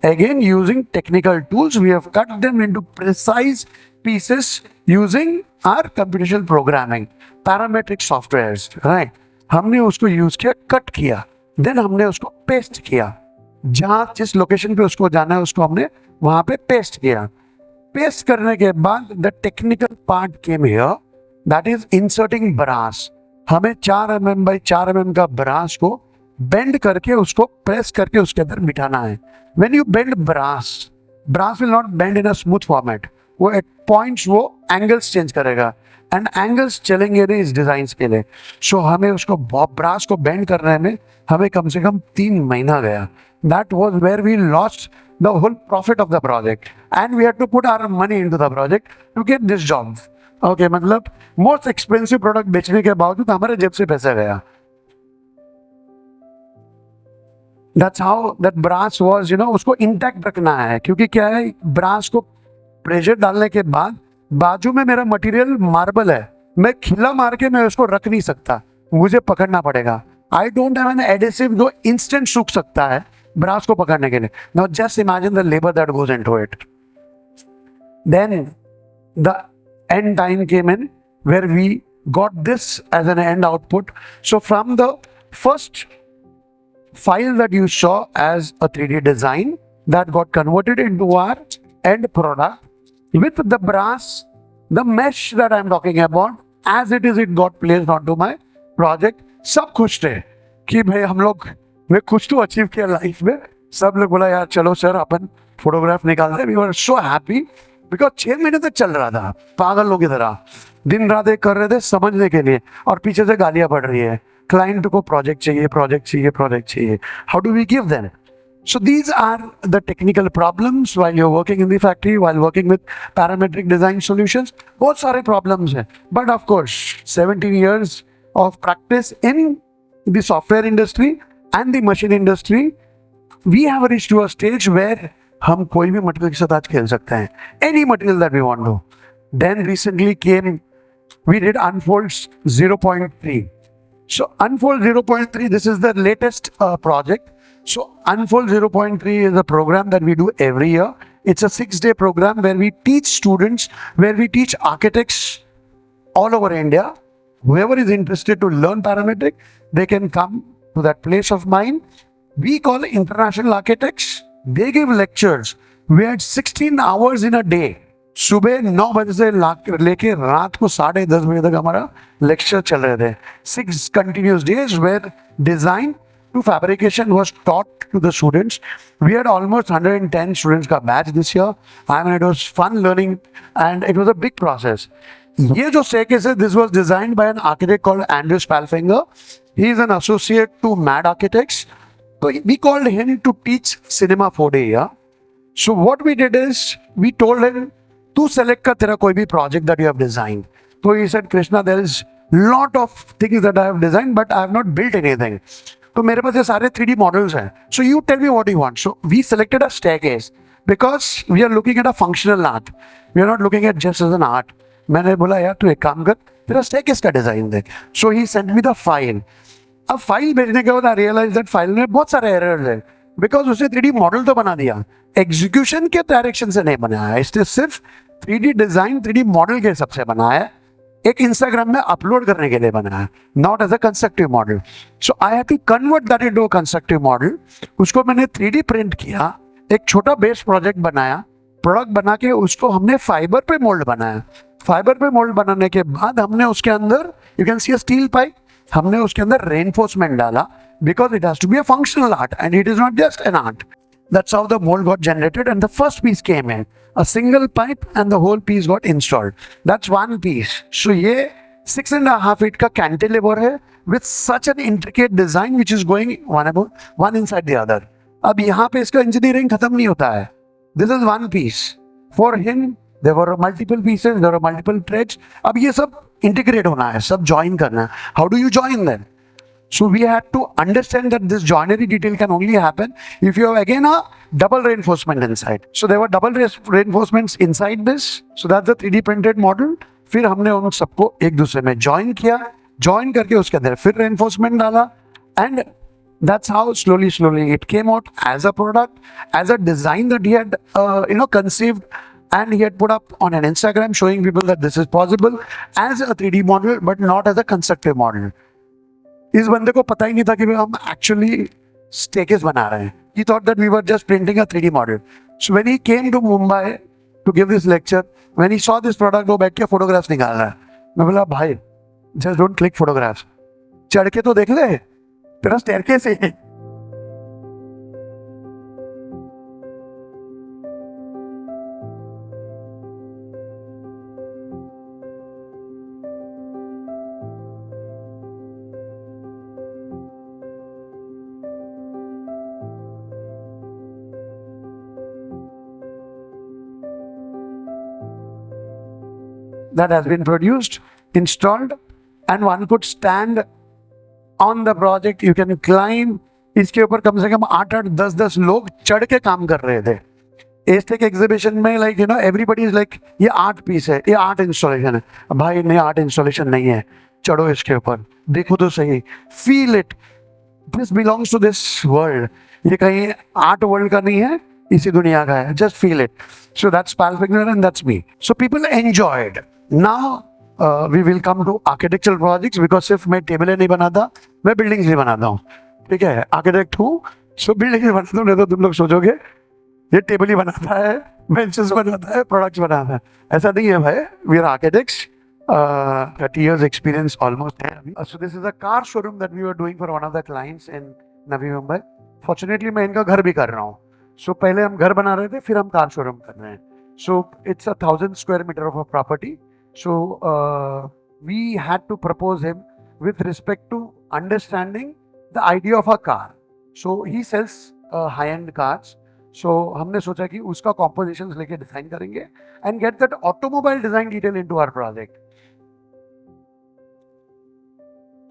again using technical tools we have cut them into precise pieces using our computational programming parametric softwares, right. हमने उसको use किया, cut किया, then हमने उसको paste किया. जहां जिस लोकेशन पे उसको जाना है उसको हमने वहां पे पेस्ट किया. पेस्ट करने के बाद the technical part came here, that is inserting brass. हमें 4 mm बाई 4 mm का ब्रास को बेंड करके उसको प्रेस करके उसके अंदर बिठाना है. When you bend brass, brass will not bend in a smooth format. वो एट पॉइंट्स वो एंगल्स चेंज करेगा, एंड एंगल्स चलेंगे नहीं इस डिजाइन के लिए. सो हमें उसको ब्रास को बेंड करने में हमें कम से कम 3 महीना गया. That was where we lost the whole profit of the project, and we had to put our money into the project to get this job. Okay, मतलब most expensive product बेचने के बावजूद हमारे जेब से पैसा गया. That's how that brass was, you know, उसको intact रखना है, क्योंकि क्या है, brass को प्रेशर डालने के बाद बाजू में मेरा मटेरियल मार्बल है, मैं खिला मार के मैं उसको रख नहीं सकता, मुझे पकड़ना पड़ेगा. I don't have an adhesive जो instant सूख सकता है ब्रास को पकड़ने के लिए. Now just imagine the labor that goes into it. Then the end time came in where we got this as an end output. So from the first file that you saw as a 3D design, that got converted into our end product with the brass, the mesh that I'm talking about, as it is, it got placed onto my project. सब खुश थे कि भाई हम लोग मैं कुछ तो अचीव किया लाइफ में. सब लोग बोला यार चलो सर अपन फोटोग्राफ निकालते हैं. We were so happy because 6 महीने तक चल रहा था पागल लोग की तरह, दिन रात एक कर रहे थे समझने के लिए, और पीछे से गालियां पड़ रही है, क्लाइंट को प्रोजेक्ट चाहिए, प्रोजेक्ट चाहिए, प्रोजेक्ट चाहिए. How do we give them? So these are the technical problems while you're working in the factory, while working with parametric design solutions. बहुत सारे problems हैं, but of course 17 years of practice in the software industry and the machine industry, we have reached to a stage where हम कोई भी material के साथ आज खेल सकते हैं, any material that we want to. Then recently came, we did Unfold 0.3. So Unfold 0.3, this is the latest project. So Unfold 0.3 is a program that we do every year. It's a 6-day program where we teach students, where we teach architects all over India. Whoever is interested to learn parametric, they can come to that place of mine. We call international architects. They give lectures. We had 16 hours in a day. सुबह 9 बजे से लेके रात को 10:30 बजे तक हमारा lecture चल रहे थे. 6 continuous days where design to fabrication was taught to the students. We had almost 110 students का batch this year, and it was fun learning, and it was a big process. ये जो staircase है, this was designed by an architect called Andrew Spalfinger. He is an associate to Mad Architects. So we called him to teach cinema 4D. Yeah. So what we did is we told him, "Tu select ka tera koi bhi project that you have designed." So he said, "Krishna, there is lot of things that I have designed, but I have not built anything. तो मेरे पास ये सारे 3D models हैं. So you tell me what you want." So we selected a staircase because we are looking at a functional art. We are not looking at just as an art. मैंने बोला यार तू एक काम कर, तेरा staircase का design they. So he sent me the file. अब फाइल भेजने के बाद आई रियलाइज दैट फाइल में बहुत सारे एरर्स हैं बिकॉज उसने 3D मॉडल तो बना दिया, एग्जीक्यूशन के डायरेक्शन से नहीं बनाया है. इसने सिर्फ 3D डिजाइन 3D मॉडल के हिसाब से बनाया है, एक इंस्टाग्राम में अपलोड करने के लिए बनाया है, not as a constructive model. So I have to convert that into a constructive model. उसको मैंने 3D प्रिंट किया, एक छोटा बेस प्रोजेक्ट बनाया, प्रोडक्ट बना के उसको हमने फाइबर पे मोल्ड बनाया. फाइबर पे मोल्ड बनाने के बाद हमने उसके अंदर, you can see a steel pipe, हमने उसके अंदर रेनफोर्समेंट डाला because it has to be a functional art and it is not just an art. That's how the mold got generated and the first piece came in. A single pipe and the whole piece got installed. That's one piece. So ये 6.5 feet का cantilever है with such an intricate design which is going one inside the other. अब यहाँ पे इसका engineering खत्म नहीं होता है. This is one piece. For him, there were multiple pieces, there were multiple threads. अब ये सब integrate होना है, सब join करना है. How do you join them? So we had to understand that this joinery detail can only happen if you have again a double reinforcement inside. So there were double reinforcements inside this. So that's the 3D printed model. फिर हमने उन सबको एक दूसरे में join किया, join करके उसके अंदर फिर reinforcement डाला, and that's how slowly it came out as a product, as a design that he had conceived, and he had put up on an Instagram showing people that this is possible as a 3D model but not as a constructive model. इस बंदे को पता ही नहीं था कि हम actually स्टेकेस बना रहे हैं. He thought that we were just printing a 3D model. So when he came to Mumbai to give this lecture, when he saw this product, वो बैठ के फोटोग्राफ्स निकाल रहा है. मैं बोला भाई just don't click photographs, चढ़ के तो देख ले, तेरा स्टेयरकेस है. That has been produced, installed, and one could stand on the project. You can climb. इसके ऊपर कम से कम 8-8, 10-10 लोग चढ़ के काम कर रहे थे. एस्टेक एग्जीबिशन में एवरीबडी इज लाइक ये आर्ट पीस है, ये आर्ट इंस्टॉलेशन है. भाई नहीं, आर्ट इंस्टॉलेशन नहीं है, चढ़ो इसके ऊपर, देखो तो सही, feel it. This belongs to this world. ये कहीं आर्ट वर्ल्ड का नहीं है, इसी दुनिया का है. Just feel it. So that's Spalfinger and that's me. So people enjoyed. Now we will come to architectural projects because सिर्फ मैं टेबलें नहीं बनाता, मैं बिल्डिंग्स भी बनाता हूँ. ठीक है, आर्किटेक्ट हूँ, सो बिल्डिंग भी बनाता हूँ. नहीं तो तुम लोग सोचोगे ये टेबल ही बनाता है, बेंचेस बनाता है, प्रोडक्ट्स बनाता है. ऐसा नहीं है भाई. We are architects. 30 years experience almost है अभी. So this is a car showroom that we were doing for one of the clients in Navi Mumbai. Fortunately मैं इनका घर भी कर रहा हूँ. So पहले हम घर बना रहे थे, फिर हम कार शोरूम कर रहे हैं. So it's 1,000 square meter of a property. So we had to propose him with respect to understanding the idea of a car. So he sells high-end cars. So हमने सोचा कि उसका compositions लेके design करेंगे and get that automobile design detail into our project.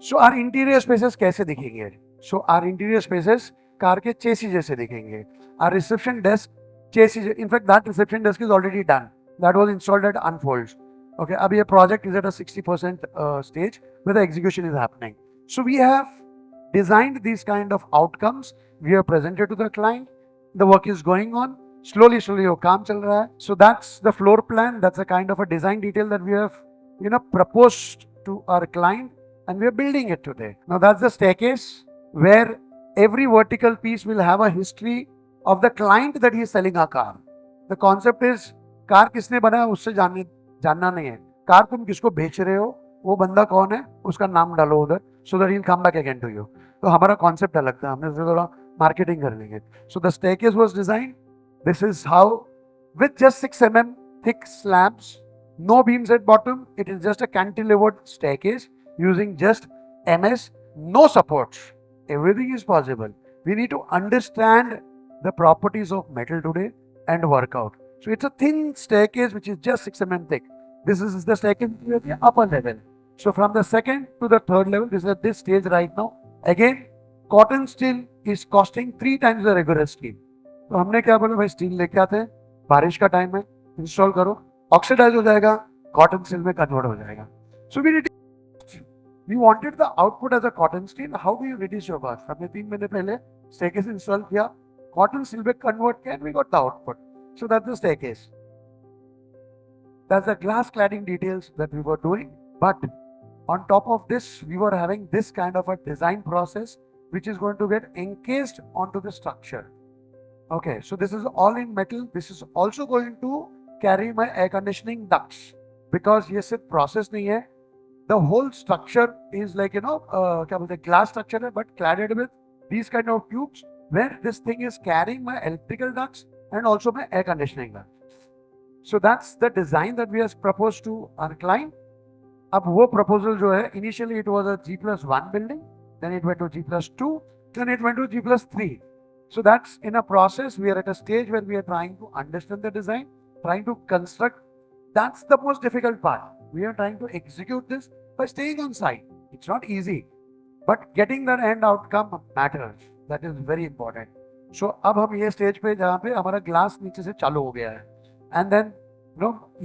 So our interior spaces कैसे दिखेंगे? So our interior spaces car के चेसी जैसे दिखेंगे. Our reception desk Chesi, in fact that reception desk is already done. That was installed at Unfolds. Okay, अब ये project is at a 60% stage where the execution is happening. So we have designed these kind of outcomes. We have presented to the client. The work is going on. Slowly वो काम चल रहा है. So that's the floor plan. That's a kind of a design detail that we have, proposed to our client, and we are building it today. Now that's the staircase where every vertical piece will have a history of the client that he is selling a car. The concept is car किसने बनाया उससे जानना नहीं है. Car तुम किसको बेच रहे हो, वो बंदा कौन है, उसका नाम डालो उधर, so that he'll come back again to you. तो हमारा कॉन्सेप्ट अलग था, हमने थोड़ा मार्केटिंग कर लेंगे. So the staircase was design. This is how, with just 6 mm thick slabs, no beams at bottom. It is just a cantilevered staircase using just MS, no supports. Everything is possible. We need to understand the properties of metal today and work out. So it's a thin staircase which is just 6 mm thick. This is the staircase at the upper level. So from the second to the third level, this is at this stage right now. Again, cotton steel is costing 3 times the regular steel. तो हमने क्या बोला, भाई steel लेके आते हैं, बारिश का टाइम है, इंस्टॉल करो, ऑक्सीडाइज हो जाएगा, कॉटन स्टील में कन्वर्ट हो जाएगा. So we wanted the output as a corten steel. How do you reduce your cost? हमने 3 महीने पहले स्टेयरकेस इंस्टॉल किया, कॉटन स्टील में कन्वर्ट किया, and we got the output. So that's the staircase. That's the glass cladding details that we were doing. But on top of this, we were having this kind of a design process which is going to get encased onto the structure. Okay, so this is all in metal. This is also going to carry my air conditioning ducts, because ये सिर्फ process नहीं है. The whole structure is like, क्या बोलते हैं, glass structure है, but cladded with these kind of tubes, where this thing is carrying my electrical ducts and also my air conditioning ducts. So that's the design that we have proposed to our client. अब वो proposal जो है, initially it was a G+1 building, then it went to G+2, then it went to G+3. So that's in a process. We are at a stage where we are trying to understand the design, trying to construct. That's the most difficult part. We are trying to execute this by staying on site. It's not easy, but getting that end outcome matters. That is very important. So अब हम ये stage पे जहाँ पे हमारा glass नीचे से चालू हो गया है, and then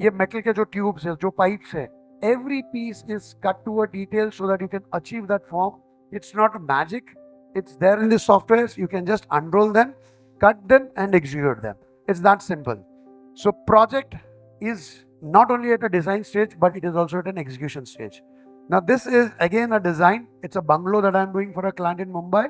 ये metal के जो tubes है, जो pipes है, every piece is cut to a detail so that you can achieve that form. It's not magic. It's there in the software. You can just unroll them, cut them, and execute them. It's that simple. So project is not only at a design stage, but it is also at an execution stage. Now this is again a design. It's a bungalow that I'm doing for a client in Mumbai.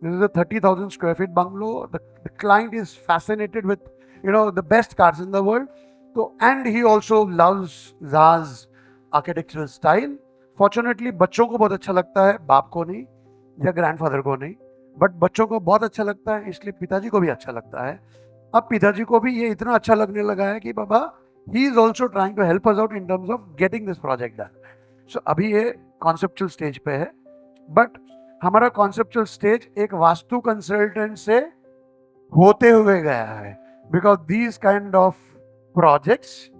This is a 30,000 square feet bungalow. The client is fascinated with, the best cars in the world. So, and he also loves Zaz architectural style. Fortunately, बच्चों को बहुत अच्छा लगता है, बाप को नहीं या ग्रैंडफादर को नहीं, बट बच्चों को बहुत अच्छा लगता है, इसलिए पिताजी को भी अच्छा लगता है. अब पिताजी को भी ये इतना अच्छा लगने लगा है कि बाबा, he is also trying to help us out in terms of getting this project done. So अभी ये कॉन्सेप्चुअल स्टेज पे है, बट हमारा कॉन्सेप्चुअल स्टेज एक वास्तु कंसल्टेंट से होते हुए गया है, because these kind of projects,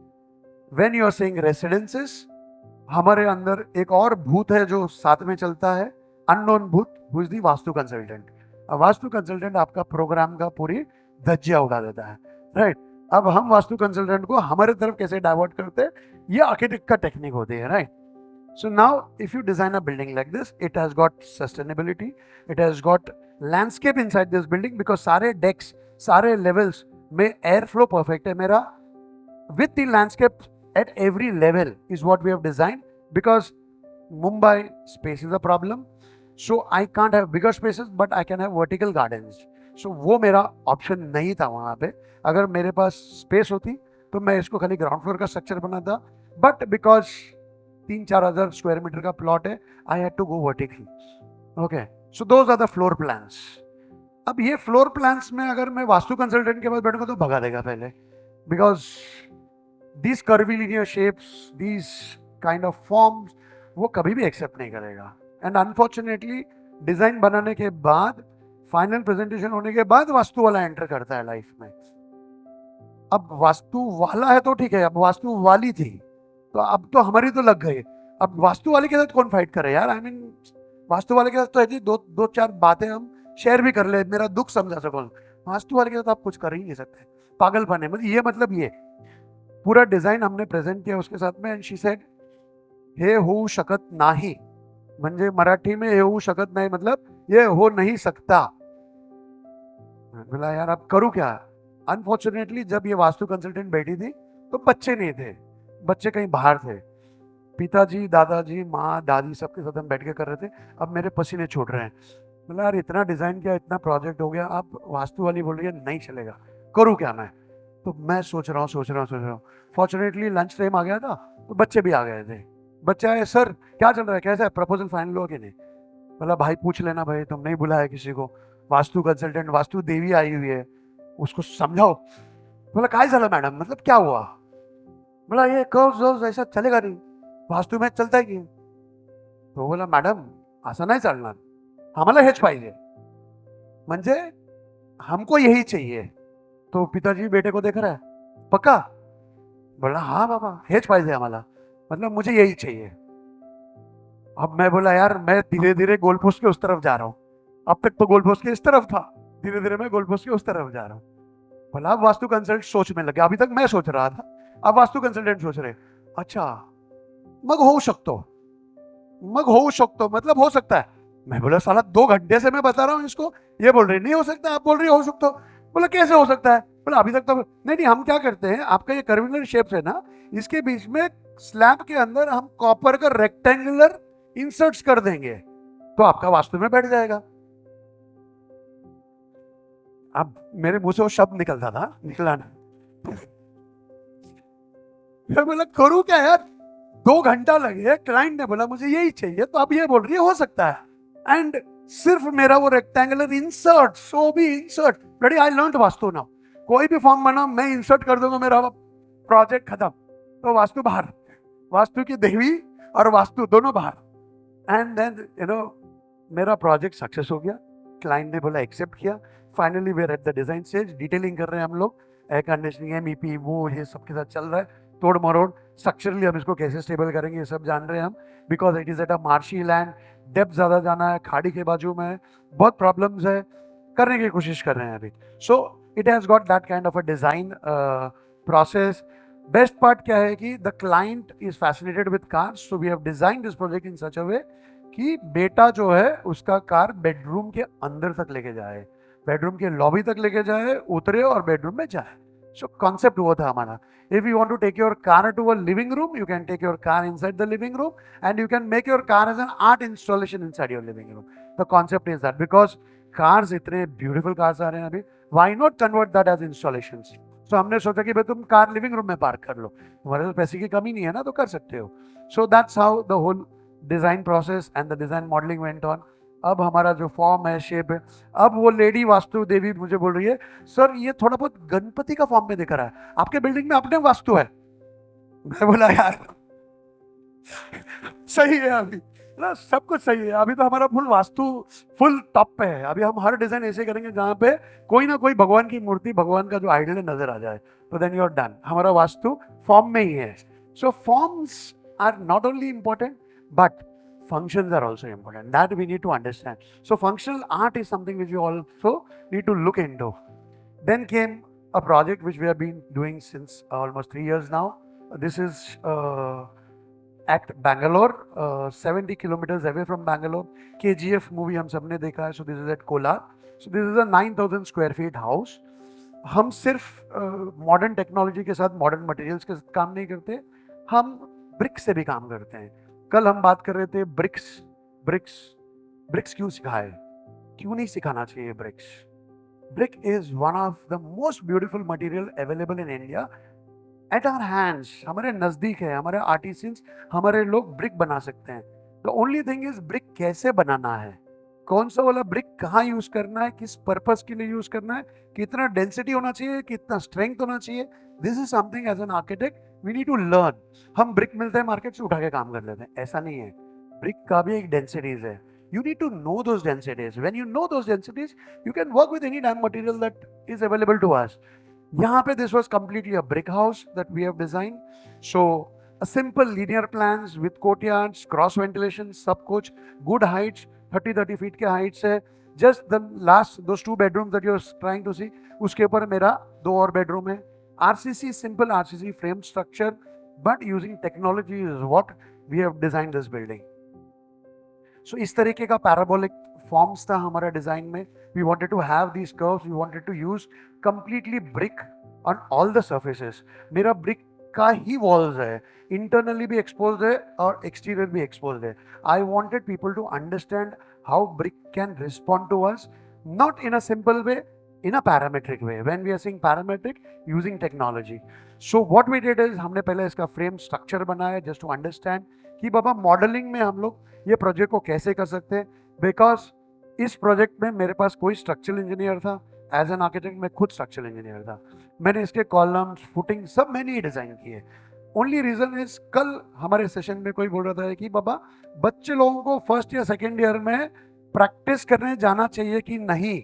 when you are saying residences, हमारे अंदर एक और भूत है जो साथ में चलता है, अननोन भूत, who is the vastu consultant. Vastu consultant आपका प्रोग्राम का पूरी धज्जियां उड़ा देता है, राइट. अब हम वास्तु कंसल्टेंट को हमारे तरफ कैसे डाइवर्ट करते हैं, ये आर्किटेक्ट का टेक्निक होती है, right. So now if you design a building like this, it has got sustainability, it has got landscape inside this building, because सारे डेक्स, सारे लेवल्स में एयर फ्लो परफेक्ट है मेरा, with the landscape at every level is what we have designed, because Mumbai space is a problem, so I can't have bigger spaces, but I can have vertical gardens. So वो मेरा option नहीं था वहाँ पे. अगर मेरे पास space होती तो मैं इसको खाली ग्राउंड फ्लोर का स्ट्रक्चर बनाता, बट बिकॉज 3-4 हज़ार स्क्वायर मीटर का प्लॉट है, I had to go vertically. Okay, so those are the floor plans. अब ये फ्लोर प्लान्स में अगर मैं वास्तु कंसल्टेंट के पास बैठूंगा तो भगा देगा पहले, because these curvilinear shapes, these kind of forms, वो कभी भी एक्सेप्ट नहीं करेगा. एंड अनफॉर्चुनेटली डिजाइन बनाने के बाद, फाइनल प्रेजेंटेशन होने के बाद वास्तु वाला एंटर करता है लाइफ में. अब वास्तु वाला है तो ठीक है, अब वास्तु वाली थी तो अब तो हमारी तो लग गई. अब वास्तु वाले के साथ कौन फाइट करे यार? आई मीन वास्तु वाले के साथ तो ऐसी दो चार बातें हम शेयर भी कर ले, मेरा दुख समझा सको. वास्तु वाले के साथ आप कुछ कर ही नहीं सकते, पागलपन है. मतलब ये पूरा डिझाईन हमने प्रेझेंट किया उसके साथ में, एंड शी सेड हे होऊ शकत नाही, म्हणजे मराठी में हे होऊ शकत नाही मतलब ये हो नहीं सकता. बोला यार अब करूं क्या? अनफॉर्चुनेटली जब ये वास्तु कंसल्टेंट बैठी थी तो बच्चे नहीं थे, बच्चे कहीं बाहर थे. पिताजी, दादाजी, माँ, दादी सबके साथ हम बैठ के कर रहे थे. अब मेरे पसीने छूट रहे हैं. बोला यार इतना डिजाइन किया, इतना प्रोजेक्ट हो गया, आप वास्तु वाली बोल रही है नहीं चलेगा, करूं क्या मैं? तो मैं सोच रहा हूँ. फॉर्चुनेटली लंच टाइम आ गया था तो बच्चे भी आ गए थे. बच्चे आए, सर क्या चल रहा है, कैसा है, प्रपोजल फाइनल हो कि नहीं? बोला भाई पूछ लेना भाई, तुम नहीं बुलाया किसी को, वास्तु कंसल्टेंट वास्तु देवी आई हुई है, उसको समझाओ। बोला काय झालं मॅडम, मतलब क्या हुआ? बोला ये कर्व्स ऐसा चलेगा नहीं, वास्तू में चलता है की? तो बोला मॅडम असं नाही चालणार, आम्हाला हेच पाहिजे, म्हणजे हमको यही चाहिए. तो पिताजी बेटे को देख रहा है, पक्का? बोला हाँ बाबा हेच पाहिजे आम्हाला, मतलब मुझे यही चाहिए. अब मैं बोला यार मैं धीरे धीरे गोल पोस्ट के उस तरफ जा रहा हूँ, अब तक तो गोल पोस्ट के इस तरफ था, धीरे धीरे मैं गोल पोस्ट के उस तरफ जा रहा हूँ. बोला अब वास्तु कंसल्टेंट सोच में लगे, अभी तक मैं सोच रहा था, अब वास्तु कंसल्टेंट सोच रहे, अच्छा मग होऊ शकतो, मग होऊ शकतो मतलब हो सकता है. मैं बोला साला 2 घंटे से मैं बता रहा हूँ इसको, ये बोल रही नहीं हो सकता, आप बोल रही हो सकता. बोला कैसे हो सकता है? बोला अभी तक तो नहीं नहीं, हम क्या करते हैं, आपका ये कर्विलर शेप है ना, इसके बीच में स्लैब के अंदर हम कॉपर का रेक्टेंगुलर इंसर्ट्स कर देंगे, तो आपका वास्तु में बैठ जाएगा. अब मेरे मुंह से वो शब्द निकलता था, निकला ना. मैं बोला करूं क्या यार, 2 घंटा लगे, क्लाइंट ने बोला मुझे यही चाहिए, तो अब ये बोल रही है हो सकता है, एंड सिर्फ मेरा वो रेक्टेंगुलर इंसर्ट, सो भी insert, bloody I learn vastu now, कोई भी फॉर्म बना मैं इंसर्ट कर दूंगा, मेरा प्रोजेक्ट खत्म. तो वास्तु बाहर, वास्तु की देवी और वास्तु दोनों बाहर. एंड देन मेरा प्रोजेक्ट सक्सेस हो गया, क्लाइंट ने बोला एक्सेप्ट किया. Finally we are at the design stage, detailing कर रहे हैं हम लोग, एयर कंडीशनिंग MEP वो ये सबके साथ चल रहा है, तोड़ मरोड़, स्ट्रक्चरली हम इसको कैसे स्टेबल करेंगे ये सब जान रहे हैं हम, because it is at a marshy land, depth ज़्यादा जाना है, खाड़ी के बाजू में है, बहुत प्रॉब्लम्स है, करने की कोशिश कर रहे हैं अभी. So it has got that kind of a design process. Best part क्या है कि the client is fascinated with cars, so we have design this project in such a way कि बेटा जो है उसका कार बेडरूम के अंदर तक लेके जाए, बेडरूम के लॉबी तक लेके जाए, उतरे और बेडरूम में जाए. सो कॉन्सेप्ट वो था हमारा. If you want to take your car to a living room, you can take your car inside the living room, and you can make your car as an art installation inside your living room. The concept is that because cars इतने beautiful cars आ रहे हैं अभी, why not convert that as installations? So हमने सोचा कि भाई तुम car living room में पार्क कर लो, तुम्हारे तो पैसे की कमी नहीं है ना, तो कर सकते हो. So that's how the whole design process and the design modeling went on. अब हमारा जो फॉर्म है, शेप है, अब वो लेडी वास्तु देवी मुझे बोल रही है सर ये थोड़ा बहुत गणपति का फॉर्म में दिख रहा है, आपके बिल्डिंग में अपने वास्तु है? मैं बोला यार सही है, अभी ना सब कुछ सही है, अभी तो हमारा फुल वास्तु फुल टॉप पे है. अभी हम हर डिजाइन ऐसे करेंगे जहां पे कोई ना कोई भगवान की मूर्ति, भगवान का जो आइडल नजर आ जाए, तो देन यू आर डन. हमारा वास्तु फॉर्म में ही है. So forms are not only important but functions are also important, that we need to understand. So functional art is something which we also need to look into. Then came a project which we have been doing since almost 3 years now. This is at Bangalore, 70 kilometers away from Bangalore. KGF movie हम सबने देखा है. So this is at Kolar. So this is a 9,000 square feet house. हम सिर्फ modern technology के साथ, modern materials के साथ काम नहीं करते, हम ब्रिक्स से भी काम करते हैं. कल हम बात कर रहे थे ब्रिक्स, ब्रिक्स ब्रिक्स क्यों सिखाए, क्यों नहीं सिखाना चाहिए bricks. Brick is one of the most beautiful material available in India at our hands. हमारे नजदीक है, हमारे आर्टिसंस, हमारे लोग ब्रिक बना सकते हैं. The only thing is brick कैसे बनाना है, कौन सा वाला ब्रिक कहाँ यूज करना है, किस पर्पस के लिए यूज करना है, कितना डेंसिटी होना चाहिए, कितना स्ट्रेंथ होना चाहिए. This is something as an architect we need to learn. हम ब्रिक मिलते हैं मार्केट से, उठा के काम कर लेते हैं, ऐसा नहीं है. ब्रिक का भी एक डेंसिटीज है. You need to know those densities. When you know those densities, you can work with any damn material that is available to us. यहाँ पे this was completely a brick house that we have designed. So a simple linear plans with courtyards, cross ventilation, सब कुछ, good heights, 30 feet के heights है. Just the last those 2 bedrooms that you're trying to see, उसके ऊपर मेरा 2 और bedroom है. RCC, simple RCC frame structure, but using technology is what we have designed this building. So इस तरीके का पैराबोलिक फॉर्म्स था हमारा डिजाइन में. We wanted to have these curves, we wanted to use completely brick on all the surfaces. मेरा brick का ही walls है, इंटरनली भी एक्सपोज्ड है और एक्सटीरियर भी एक्सपोज्ड है. I wanted people to understand how brick can respond to us, not in a simple way, in a parametric way. When we are saying parametric, using technology. So what we did is हमने पहले इसका frame structure बनाया just to understand कि बाबा modelling में हम लोग ये project को कैसे कर सकते हैं. बिकॉज इस प्रोजेक्ट में मेरे पास कोई स्ट्रक्चरल इंजीनियर था, एज एन आर्किटेक्ट मैं खुद स्ट्रक्चरल इंजीनियर था, मैंने इसके कॉलम्स फुटिंग सब मैंने ही डिजाइन किए। ओनली रीजन इज कल हमारे सेशन में कोई बोल रहा था कि बाबा बच्चे लोगों को फर्स्ट या सेकेंड ईयर में प्रैक्टिस करने जाना चाहिए कि नहीं।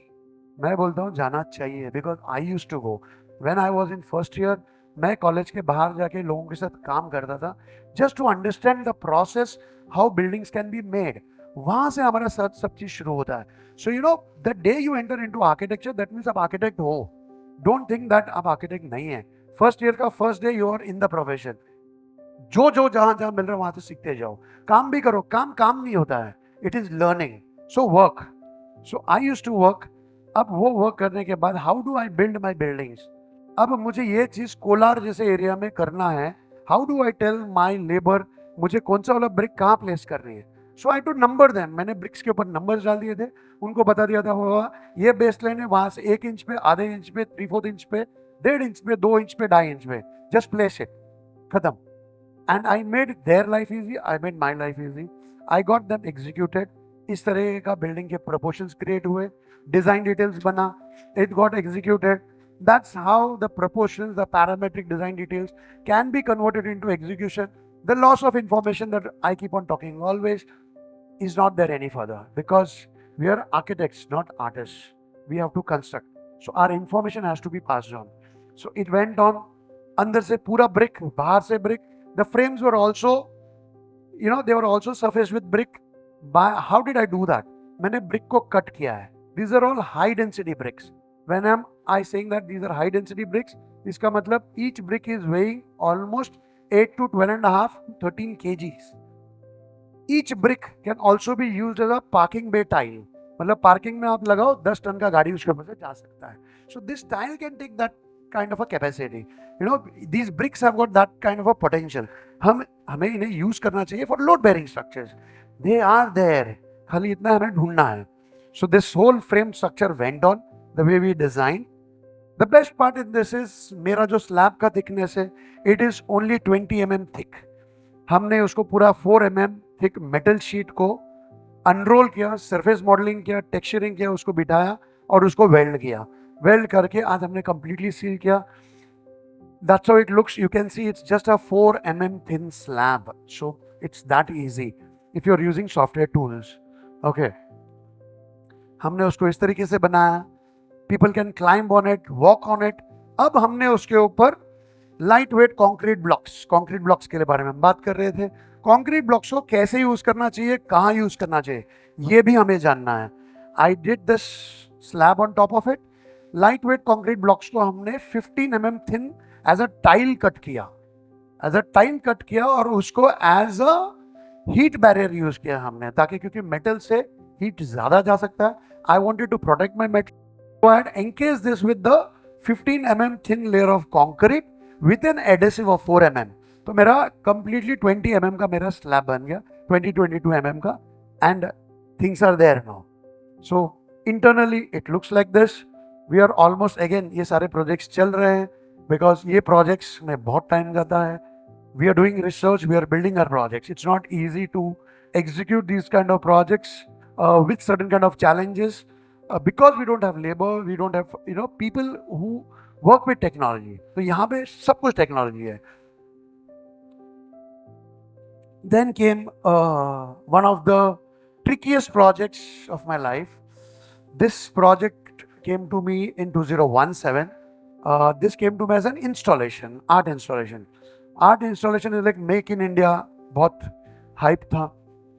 मैं बोलता हूँ जाना चाहिए, because I use to go when I was in first year. मैं कॉलेज के बाहर जाके लोगों के साथ काम करता था just to understand the process, how buildings can be made. वहां से हमारा सब चीज शुरू होता है। So you know the day you enter into architecture that means आप आर्किटेक्ट हो। डोंट थिंक दैट आप आर्किटेक्ट नहीं है। फर्स्ट ईयर का first day you are in the profession. जो जो जहां जहां मिल रहा है वहां से सीखते जाओ, काम भी करो। काम काम नहीं होता है, it is learning. So work. So I used to work. अब वो वर्क करने के बाद how do I build my buildings. अब मुझे ये चीज कोलार जैसे एरिया में करना है। How do I tell my labour मुझे कौन सा वाला ब्रिक कहाँ प्लेस करनी है। So I to number them. मैंने ब्रिक्स के ऊपर नंबर्स डाल दिए थे, उनको बता दिया था हुआ ये बेस लाइन है, वहां से 1 इंच पे, आधे इंच पे, 3/4 इंच पे, 1.5 इंच पे, 2 इंच पे, 2.5 इंच पे, जस्ट प्लेस इट, खत्म। And I made their life easy, I made my life easy. I got them executed. इस तरह का बिल्डिंग के प्रोपोर्शंस क्रिएट हुए, डिजाइन डिटेल्स बना, it got executed. That's how the proportions, the parametric design details can be converted into execution. The loss of information that I keep on talking always is not there any further, because we are architects, not artists. We have to construct. So our information has to be passed on. So it went on. अंदर से पूरा brick, बाहर से brick. The frames were also, they were also surfaced with brick. How did I do that? मैंने brick को cut किया है. These are all high density bricks. When am I saying that these are high density bricks? इसका मतलब each brick is weighing almost 8 to 12.5 to 13 kgs. Each brick can also be used as a parking bay tile. मतलब parking में आप लगाओ 10 ton का गाड़ी उसके ऊपर से जा सकता है. So this tile can take that kind of a capacity. These bricks have got that kind of a potential. हमें इन्हें यूज करना चाहिए for load bearing structures. They are there. खाली इतना हमें ढूंढना है. So this whole frame structure went on the way we designed. The best part in this is मेरा जो स्लैब का थिकनेस है, it is only 20 mm thick. हमने उसको पूरा 4 mm थिक मेटल शीट को अनरोल किया, सरफेस मॉडलिंग किया, टेक्सचरिंग किया, उसको बिठाया और उसको वेल्ड किया. वेल्ड करके आज हमने कंप्लीटली सील किया. That's how it looks. You can see it's just a 4 mm thin slab. So it's that easy if you're using software tools. Okay. हमने उसको इस तरीके से बनाया. People can climb on it, walk on it. अब हमने उसके ऊपर लाइट वेट कॉन्क्रीट ब्लॉक्स के बारे में हम बात कर रहे थे. कॉन्क्रीट ब्लॉक्स को कैसे यूज करना चाहिए, कहाँ यूज करना चाहिए, ये भी हमें जानना है. I did this slab on top of it. Light weight concrete blocks को हमने 15 mm thin as a tile cut किया और उसको as a heat barrier use किया हमने, ताकि क्योंकि मेटल से हीट ज्यादा जा सकता है. I wanted to protect my metal. So I had encased this with the 15 mm thin layer of concrete with an adhesive of 4 mm. तो मेरा completely 20 mm का मेरा slab बन गया, 22 mm का, and things are there now. So internally it looks like this. We are almost again ये सारे projects चल रहे हैं because ये projects में बहुत time जाता है. We are doing research, we are building our projects. It's not easy to execute these kind of projects with certain kind of challenges. Because we don't have labor, we don't have people who work with technology. तो यहाँ पे सब कुछ technology है. Then came one of the trickiest projects of my life. This project came to me in 2017. This came to me as an installation, art installation. Art installation is like Make in India. बहुत hype था.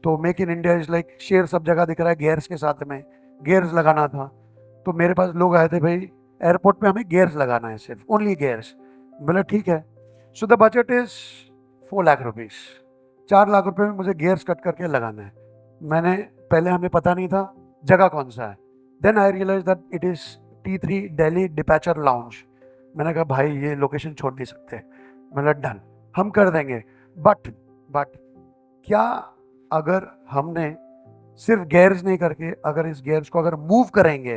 तो Make in India is like शेर सब जगह दिख रहा है gears के साथ में. गेयर्स लगाना था. तो मेरे पास लोग आए थे, भाई एयरपोर्ट पे हमें गेयर्स लगाना है, सिर्फ ओनली गेयर्स. बोला ठीक है. So the budget is 4 lakh rupees. 4 lakh रुपए में मुझे गेयर्स कट करके लगाना है. पहले हमें पता नहीं था जगह कौन सा है. Then I realize that it is T3 Delhi departure lounge. मैंने कहा भाई ये लोकेशन छोड़ नहीं सकते. मैंने डन, हम कर देंगे. बट क्या अगर हमने सिर्फ गेयर्स नहीं करके अगर इस गेयर्स को अगर मूव करेंगे,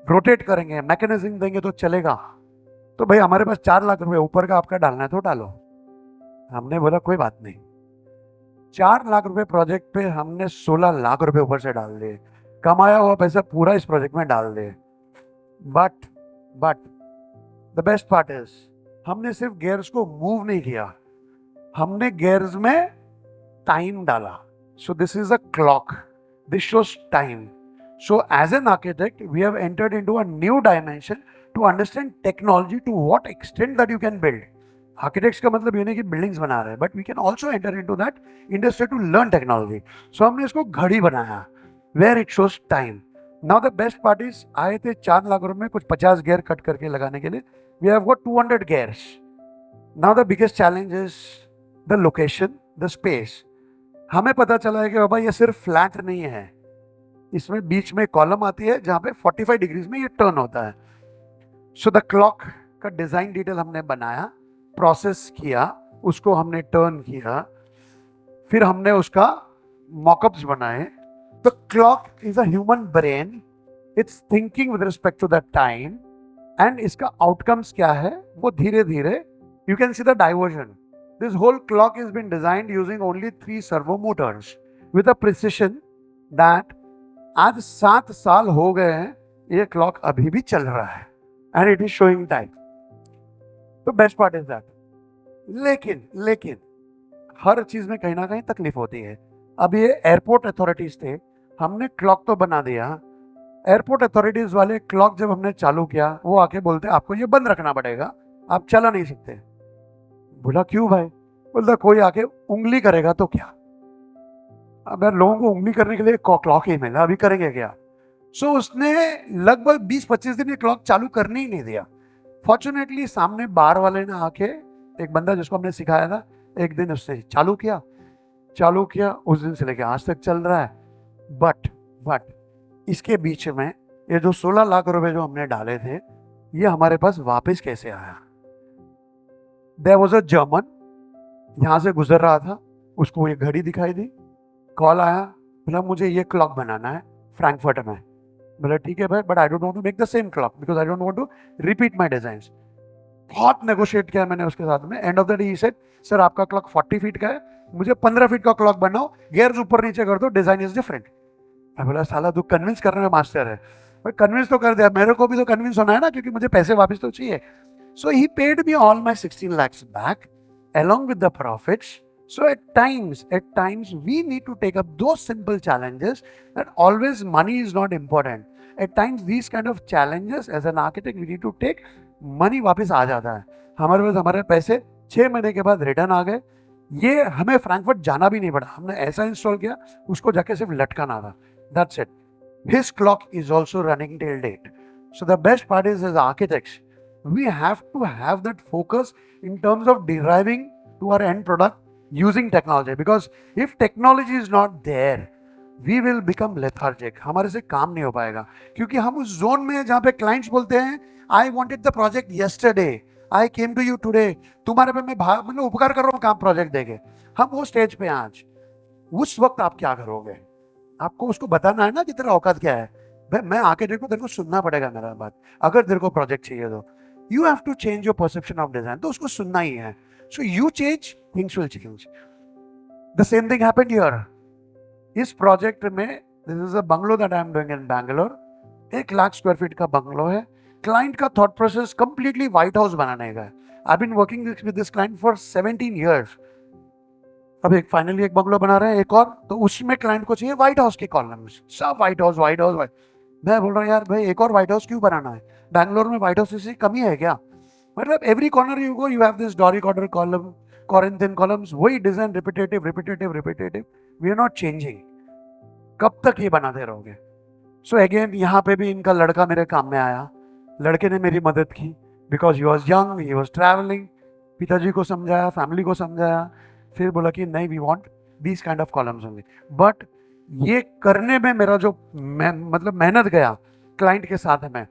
रोटेट करेंगे, मैकेनिज्म देंगे तो चलेगा? तो भाई हमारे पास 4 लाख रुपए ऊपर का आपका डालना है तो डालो. हमने बोला कोई बात नहीं. 4 लाख रुपए प्रोजेक्ट पे हमने 16 लाख रुपए ऊपर से डाल दिए, कमाया हुआ पैसा पूरा इस प्रोजेक्ट में डाल दिए। But but the best part is, हमने सिर्फ गियर्स को मूव नहीं किया, हमने गियर्स में टाइम डाला। So this is a clock, this shows time. So as an architect we have entered into a new dimension to understand technology to what extent that you can build. Architects का मतलब ये नहीं कि buildings बना रहे हैं, but we can also enter into that industry to learn technology. So हमने इसको घड़ी बनाया where it shows time. Now the best part is, आए थे 4 लाख रुपए में कुछ 50 गियर कट करके लगाने के लिए, we have got 200 gears. Now the biggest challenge is the location, the space. हमें पता चला है कि बाबा ये सिर्फ फ्लैट नहीं है, इसमें बीच में कॉलम आती है जहां पे 45 डिग्रीज में ये टर्न होता है। सो द क्लॉक का डिजाइन डिटेल हमने बनाया, प्रोसेस किया, उसको हमने टर्न किया, फिर हमने उसका मॉकअप्स बनाए। The clock is a human brain, it's thinking with respect to the time, and इसका आउटकम्स क्या है वो धीरे धीरे you can see the diversion. This whole clock is been designed using only 3 servo motors with a precision that आज 7 साल हो गए हैं, ये क्लॉक अभी भी चल रहा है and it is showing time. तो बेस्ट पार्ट इज दैट। लेकिन हर चीज में कहीं ना कहीं तकलीफ होती है। अब ये एयरपोर्ट अथॉरिटीज थे, हमने क्लॉक तो बना दिया, एयरपोर्ट अथॉरिटीज वाले क्लॉक जब हमने चालू किया वो आके बोलते आपको ये बंद रखना पड़ेगा, आप चला नहीं सकते। बोला क्यों भाई? बोलता कोई आके उंगली करेगा तो क्या। अब यार लोगों को उंगली करने के लिए क्लॉक ही मिला, अभी करेंगे क्या। सो उसने लगभग 20-25 दिन ये क्लॉक चालू करने ही नहीं दिया। फॉर्चुनेटली सामने बार वाले ने आके, एक बंदा जिसको हमने सिखाया था, एक दिन उसने चालू किया, उस दिन से लेके आज तक चल रहा है। बट इसके बीच में ये जो 16 लाख रुपए जो हमने डाले थे, ये हमारे पास वापस कैसे आया? देयर वाज अ जर्मन यहां से गुजर रहा था, उसको ये घड़ी दिखाई दी, कॉल आया, बोला मुझे ये क्लॉक बनाना है फ्रैंकफर्ट में। बोला ठीक है भाई, but I don't want to make the same clock because I don't want to repeat my designs. बहुत नेगोशिएट किया मैंने उसके साथ में। End of the day he said sir आपका क्लॉक 40 फीट का है, मुझे 15 फीट का क्लॉक बनाओ, गियर्स ऊपर नीचे कर दो, डिजाइन इज डिफरेंट। मैं बोला साला तू कन्विंस करने में मास्टर है। भाई कन्विंस तो कर दिया, मेरे को भी तो कन्विंस होना है ना, क्योंकि मुझे पैसे वापस तो चाहिए। So he paid me all my 16 lakhs back along with the profits. So at times we need to take up those simple challenges, that always money is not important. At times these kind of challenges as an architect we need to take, money वापस आ जाता है हमारे पास, हमारे पैसे 6 महीने के बाद return आ गए। ये हमें फ्रैंकफर्ट जाना भी नहीं पड़ा, हमने ऐसा इंस्टॉल किया, उसको जाके सिर्फ लटकाना था, that's it. His clock is also running till date. So the best part is, as architects, we have to have that focus in terms of deriving to our end product using technology. Because if technology is not there, we will become lethargic. हमारे से काम नहीं हो पाएगा, क्योंकि हम उस zone में जहाँ पे क्लाइंट्स बोलते हैं I wanted the project yesterday, I came to you today, तुम्हारे पे मैं मतलब उपकार कर रहा हूँ काम प्रोजेक्ट देके। हम वो स्टेज पे हैं आज। उस वक्त आप क्या करोगे? आपको उसको बताना है ना कि तेरा औकात क्या है। भाई मैं आके देखो, तेरे को सुनना पड़ेगा मेरा बात। अगर तेरे को प्रोजेक्ट चाहिए तो you have to change your perception of design, तो उसको सुनना ही है। So you change, things will change. The same thing happened here. इस प्रोजेक्ट में, this is a bungalow that I am doing in Bangalore, 1 lakh square feet का bungalow है। Client का thought process completely white house बनाने का है। I been working with this client for 17 years। अब एक फाइनली एक बंगलो बना रहे हैं एक और, तो उसमें क्लाइंट को चाहिए व्हाइट हाउस के कॉलम्स, सब white house white house white. मैं बोल रहा हूँ यार भाई एक और व्हाइट हाउस क्यों बनाना है? बैंगलोर में व्हाइट हाउस की कमी है क्या? मतलब every corner you go you have this Doric order column, Corinthian columns, वही design, repetitive repetitive repetitive. We are not changing. कब तक ये बनाते रहोगे? सो अगेन यहाँ पे भी इनका लड़का मेरे काम में आया। लड़के ने मेरी मदद की because he was young, he was travelling. पिताजी को समझाया, फैमिली को समझाया, फिर बोला कि नहीं we want these kind of columns only. But ये करने में मेरा जो मतलब मेहनत गया क्लाइंट के साथ में,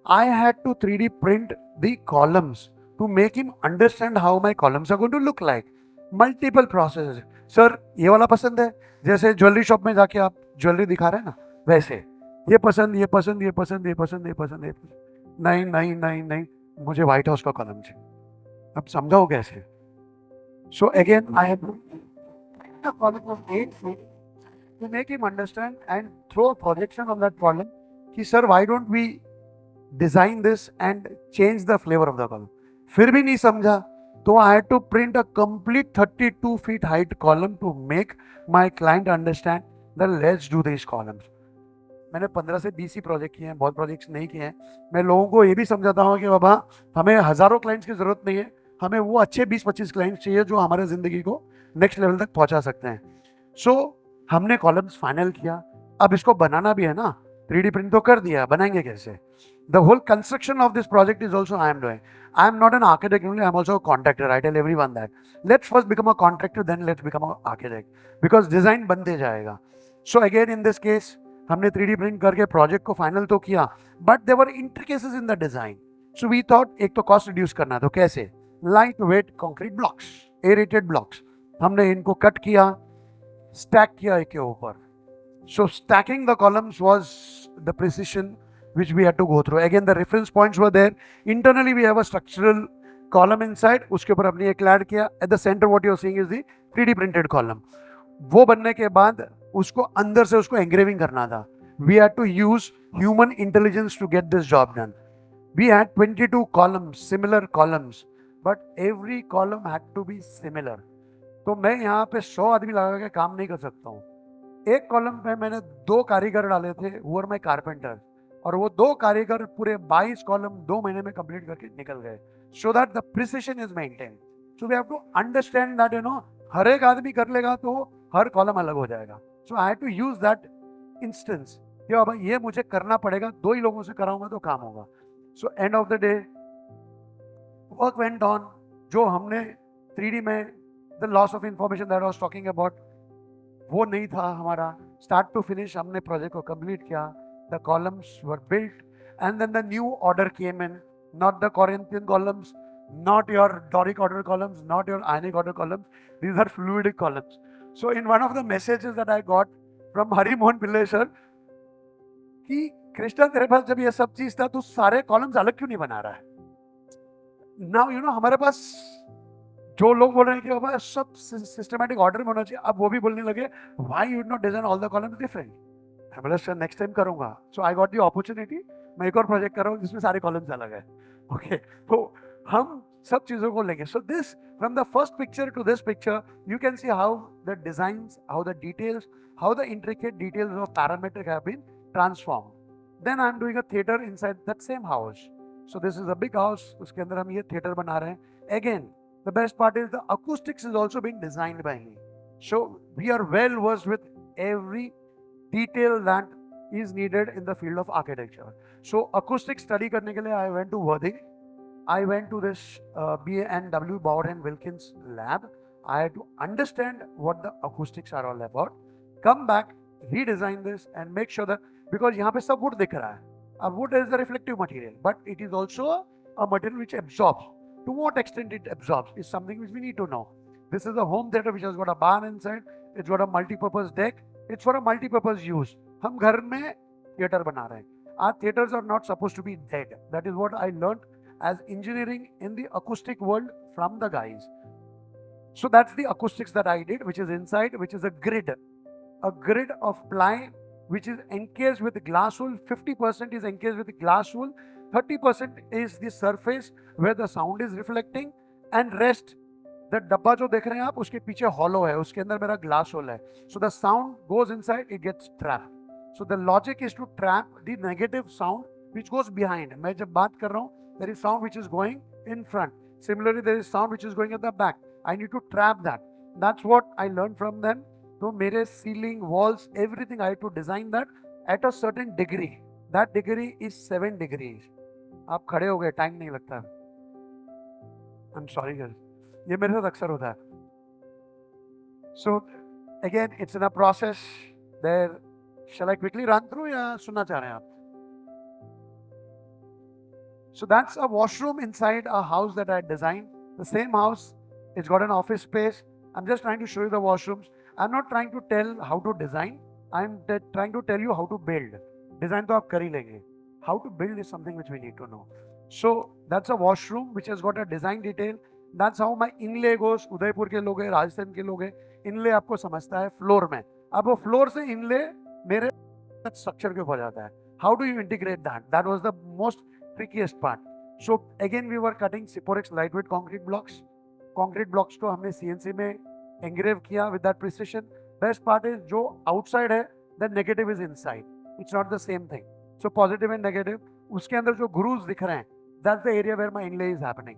I had to 3D print the columns to make him understand how my columns are going to look like. Multiple process. Sir ये वाला पसंद है, जैसे ज्वेलरी शॉप में जाके आप ज्वेलरी दिखा रहे हैं ना, वैसे ये पसंद, ये पसंद, ये पसंद, ये पसंद, ये पसंद, ये पसंद। नहीं नहीं नहीं नहीं, मुझे व्हाइट हाउस का कॉलम चाहिए। अब समझाओ कैसे? So again, I have a column of 8 feet to make him understand and throw a projection on that column. कि sir, why don't we design this and change the flavor of the column? फिर भी नहीं समझा, तो I had to print a complete 32 feet height column to make my client understand that let's do these columns. मैंने 15 से 20 ही project किए हैं, बहुत प्रोजेक्ट्स नहीं किए हैं. मैं लोगों को ये भी समझाता हूँ कि बाबा हमें हजारों क्लाइंट्स की जरूरत नहीं है, हमें वो अच्छे 20-25 क्लाइंट्स चाहिए जो हमारे जिंदगी को नेक्स्ट लेवल तक पहुंचा सकते हैं. सो हमने कॉलम्स फाइनल किया. अब इसको बनाना भी है ना, 3D प्रिंट तो कर दिया, बनाएंगे कैसे? The whole construction of this project is also I am doing. I am not an architect only, I am also a contractor. I tell everyone that. Let's first become a contractor, then let's become an architect. Because design बनते जाएगा. So again in this case, हमने 3D print करके project को final तो किया, but there were intricacies in the design. So we thought एक तो cost reduce करना है, तो कैसे? Light weight concrete blocks, aerated blocks, हमने इनको कट किया, स्टैक किया एक के ऊपर. So stacking the columns was the precision which we had to go through. Again, the reference points were there. Internally, we have a structural column inside. उसके ऊपर हमने एक ऐड किया. At the center, what you're seeing is the 3D printed column. वो बनने के बाद उसको अंदर से उसको engraving करना था. We had to use human intelligence to get this job done. We had 22 columns, similar columns, but every column had to be similar. तो मैं यहाँ पे 100 आदमी लगा के काम नहीं कर सकता हूँ. एक कॉलम पे मैंने 2 कारीगर डाले थे, who were my carpenters. और वो 2 कारीगर पूरे 22 कॉलम 2 महीने में कंप्लीट करके निकल गए. So that the precision is maintain. So we have to understand that, you know, हर एक आदमी कर लेगा तो हर कॉलम अलग हो जाएगा. So I have to use that instance कि बाबा ये मुझे करना पड़ेगा, 2 ही लोगों से कराऊंगा तो काम होगा. सो end of the day work went on. जो हमने 3D में the loss of information that I was talking about, वो नहीं था हमारा. स्टार्ट टू फिनिश हमने प्रोजेक्ट को कंप्लीट किया. The columns were built, and then the new order came in. Not the Corinthian columns, not your Doric order columns, not your Ionic order columns. These are fluidic columns. So in one of the messages that I got from Hari Mohan Pillai sir, कि कृष्णा तेरे पास जब ये सब चीज था तो सारे columns अलग क्यों नहीं बना रहा है? Now you know हमारे पास जो लोग बोल रहे हैं कि बाबा सब सिस्टमैटिक ऑर्डर में होना चाहिए, अब वो भी बोलने लगे why you not design all the columns different? बोला सर नेक्स्ट टाइम करूंगा. सो आई गॉट दी अपॉर्चुनिटी. मैं एक और प्रोजेक्ट कर रहा हूँ जिसमें सारे कॉलम्स अलग है. ओके, तो हम सब चीजों को लेंगे. So this from the first picture to this picture you can see how the designs, how the details, how the intricate details of parametric have been transform. Then I am doing a theatre inside that same house. So this is a big house, उसके अंदर हम ये theatre बना रहे हैं. Again the best part is the acoustics is also being designed by me. So we are well versed with every detail that is needed in the field of architecture. So acoustic study करने के लिए I went to Worthing. I went to this B&W Bauer and Wilkins lab. I had to understand what the acoustics are all about. Come back, redesign this and make sure that, because यहाँ पे सब wood दिख रहा है. अब wood is a reflective material, but it is also a material which absorbs. To what extent it absorbs is something which we need to know. This is a home theater which has got a barn inside. It's got a multi-purpose deck. It's for a multi-purpose use. हम घर में theatre बना रहे हैं. Our theaters are not supposed to be dead. That is what I learned as engineering in the acoustic world from the guys. So that's the acoustics that I did, which is inside, which is a grid of ply, which is encased with glass wool. 50% is encased with glass wool. 30% is the surface where the sound is reflecting, and rest the डब्बा जो देख रहे हैं आप उसके पीछे hollow है, उसके अंदर मेरा ग्लास होल है. So the sound goes inside, it gets trap. So the logic is to trap the negative sound which goes behind. मैं जब बात कर रहा हूँ there is sound which is going in front. Similarly there is sound which is going at the back. I need to trap that. That's what I learn from them. तो मेरे ceiling, walls, everything I have to design that at a certain degree. That degree is 7 degrees. आप खड़े हो गए, time नहीं लगता. I am sorry girl, ये मेरे साथ अक्सर होता है. So again it's in a process. There shall I quickly run through या सुनना चाह रहे हैं आप? So that's a washroom inside a house that I designed. The same house, it's got an office space. I'm just trying to show you the washrooms. I'm not trying to tell how to design. I'm trying to tell you how to build. Design तो आप कर ही लेंगे. How to build is something which we need to know. So that's a washroom which has got a design detail. That's how my inlay goes. Udaipur के लोग हैं, राजस्थान के लोग हैं, इनले आपको समझता है फ्लोर में, अब वो फ्लोर से इनले मेरे स्ट्रक्चर के ऊपर जाता है. How do you integrate that? That was the most trickiest part. So again we were cutting Siporex lightweight concrete blocks. Concrete blocks को हमने सीएनसी में एंग्रेव किया with that precision. Best part is जो outside है the negative is inside, it's not the same thing. So positive and negative, उसके अंदर जो grooves दिख रहे हैं, that's the area where my inlay is happening.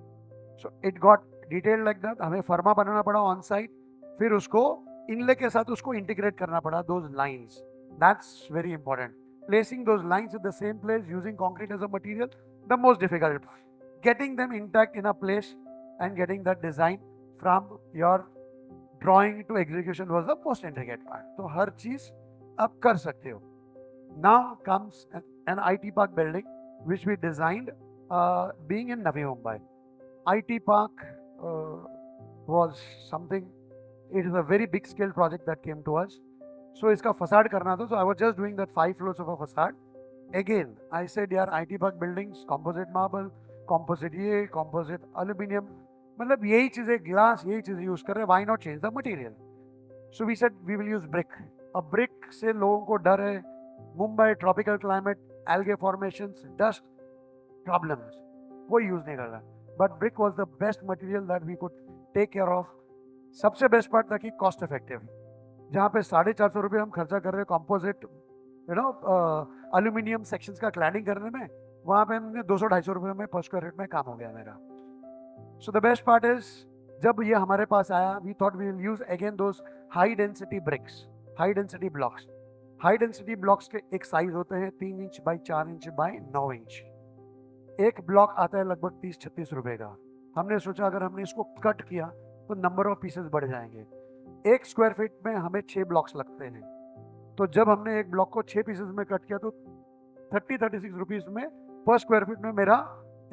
So it got detailed like that. हमें फर्मा बनाना पड़ा ऑन साइट, फिर उसको इनले के साथ उसको इंटीग्रेट करना पड़ा, those lines. That's very important. Placing those lines at the same place using concrete as a material, the most difficult part. Getting them intact in a place and getting that design from your drawing to execution was the most intricate part. तो हर चीज आप कर सकते हो. Now comes an IT Park building which we designed being in Navi Mumbai. IT Park was something, it is a very big scale project that came to us. So इसका facade करना था. So I was just doing that 5 floors of a facade. Again, I said यार IT Park buildings, composite marble, composite ये, composite aluminium, मतलब यही चीज़ें, glass, यही चीज़ें यूज़ कर रहे हैं. Why not change the material? So we said we will use brick. अब brick से लोगों को डर है. Mumbai tropical climate, algae formations, dust problems, वो यूज़ नहीं कर रहा. But brick was the best material that we could take care of. सबसे बेस्ट पार्ट था कि कॉस्ट इफेक्टिव. जहाँ पे 450 रुपये हम खर्चा कर रहे हैं कॉम्पोजिट एल्यूमिनियम सेक्शंस का क्लैडिंग करने में, वहाँ पे हमने 200-250 रुपये में पर स्क्वायर फीट में काम हो गया मेरा. So the best part is, जब ये हमारे पास आया, we thought we will use again those high density bricks, high density blocks. High density blocks के एक साइज होते हैं 3 inch by 4 inch by 9 inch. एक ब्लॉक आता है लगभग 30-36 रुपये का. हमने सोचा अगर हमने इसको कट किया तो नंबर ऑफ पीसेस बढ़ जाएंगे. 1 स्क्वायर फीट में हमें 6 ब्लॉक्स लगते हैं. तो जब हमने एक ब्लॉक को 6 पीसेस में कट किया तो 36 रुपीज में पर स्क्वायर फीट में मेरा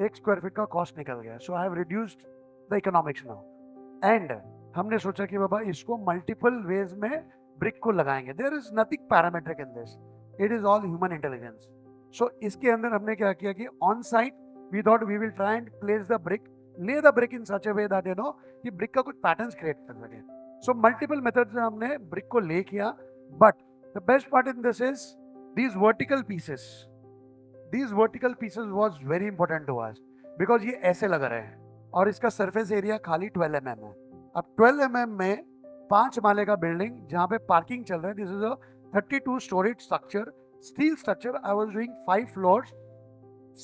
1 स्क्वायर फीट का कॉस्ट निकल गया. So I have reduced the economics now. And हमने सोचा कि बाबा इसको मल्टीपल वेज में ब्रिक को लगाएंगे. There is nothing parametric in this, it is all human intelligence. So इसके अंदर हमने क्या किया कि on site we thought we will try and place the brick, lay the brick in such a way that you know कि brick का कुछ patterns create कर सके. So multiple methods से हमने brick को ले किया. But the best part in this is these vertical pieces. These vertical pieces was very important to us because ये ऐसे लग रहे हैं और इसका surface area खाली 12 mm है. अब 12 mm में 5 माले का बिल्डिंग जहाँ पे पार्किंग चल रहा है. This is a 32 story structure, steel structure. I was doing 5 floors.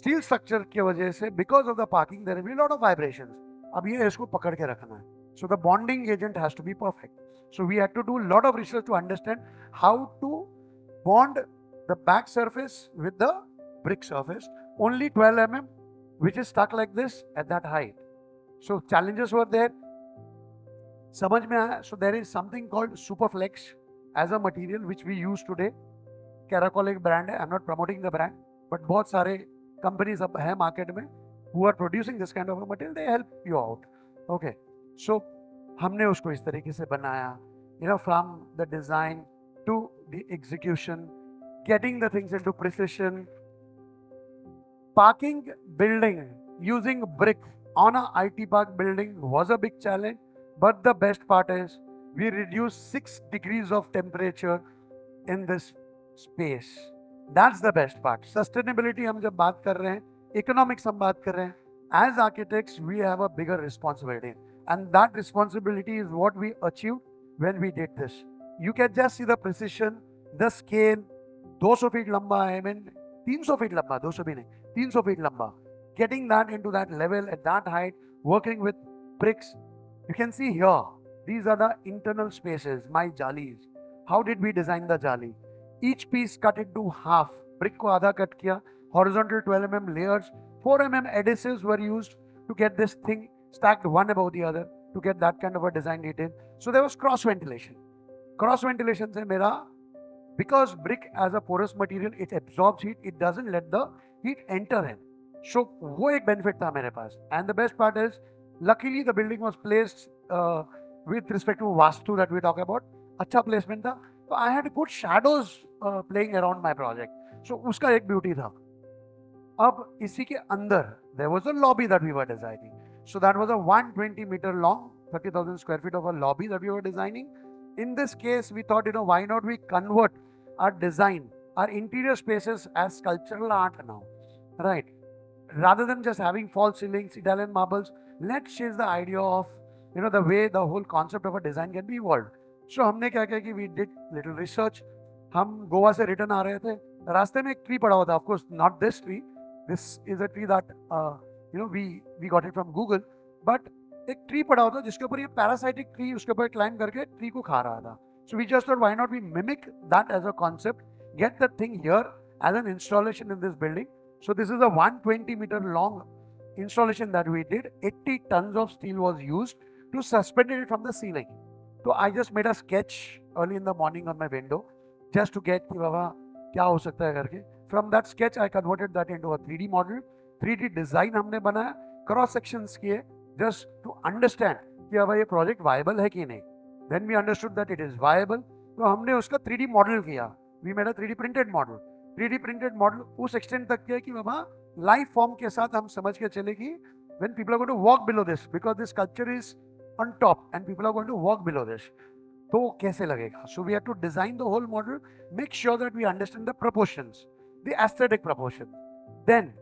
Steel structure की वजह से because of the parking there will be a lot of vibrations. अब ये इसको पकड़ के रखना है. So the bonding agent has to be perfect. So we had to do a lot of research to understand how to bond the back surface with the brick surface. Only 12 mm, which is stuck like this at that height. So challenges were there. समझ में आया. So there is something called Superflex as a material which we use today. Caracol एक brand है. I'm not promoting the brand, but बहुत सारे companies अब है market में who are producing this kind of a material. They help you out. Okay. So हमने उसको इस तरीके से बनाया, you know, from the design to the execution, getting the things into precision. Parking building using brick on a IT Park building was a big challenge, but the best part is we reduced 6 degrees of temperature in this space. That's the best part. Sustainability हम जब बात कर रहे हैं, economics हम बात कर रहे हैं, as architects we have a bigger responsibility. And that responsibility is what we achieved when we did this. You can just see the precision, the scale. 200 feet लंबा है, I mean 300 feet लंबा, 200 भी नहीं, 300 feet लंबा. Getting that into that level at that height, working with bricks. You can see here, these are the internal spaces, my jalis. How did we design the jali? Each piece cut into half. Brick को आधा cut किया. Horizontal 12 mm layers. 4 mm adhesives were used to get this thing stacked one above the other to get that kind of a design detail. So there was cross ventilation. Cross ventilation से मेरा, because brick as a porous material, it absorbs heat, it doesn't let the heat enter in. So वो एक benefit था मेरे पास. And the best part is, luckily the building was placed with respect to vastu that we talk about. अच्छा placement था. So I had good shadows playing around my project. So उसका एक beauty था. अब इसी के अंदर there was a lobby that we were designing. So that was a 120 meter long, 30,000 square feet of a lobby that we were designing. In this case, we thought, why not we convert our design, our interior spaces as sculptural art now, right? Rather than just having false ceilings, Italian marbles, let's change the idea of, the way the whole concept of a design can be evolved. So हमने क्या किया कि we did little research. हम गोवा से return आ रहे थे, रास्ते में एक ट्री पड़ा हुआ था. Of course, not this tree. This is a tree that we got it from Google. But एक ट्री पड़ा हुआ था जिसके ऊपर ये पैरासाइटिक ट्री उसके ऊपर क्लाइंब करके ट्री को खा रहा था. So we just thought, why not we mimic that as a concept, get the thing here as an installation in this building. So this is a 120-meter long installation that we did. 80 tons of steel was used to suspend it from the ceiling. So I just made a sketch early in the morning on my window just to get कि बाबा क्या हो सकता है करके. From that sketch I converted that into a 3D model. 3D design हमने बनाया, cross sections किए just to understand कि बाबा ये project viable है कि नहीं. Then we understood that it is viable. तो हमने उसका 3D model किया. We made a 3D printed model. 3D printed model उस extent तक किया कि बाबा life form के साथ हम समझ के चले कि when people are going to walk below this, because this sculpture is on top and people are going to walk below this, तो कैसे लगेगा. So we have to design the whole model, make sure that we understand the proportions, the aesthetic proportion. Then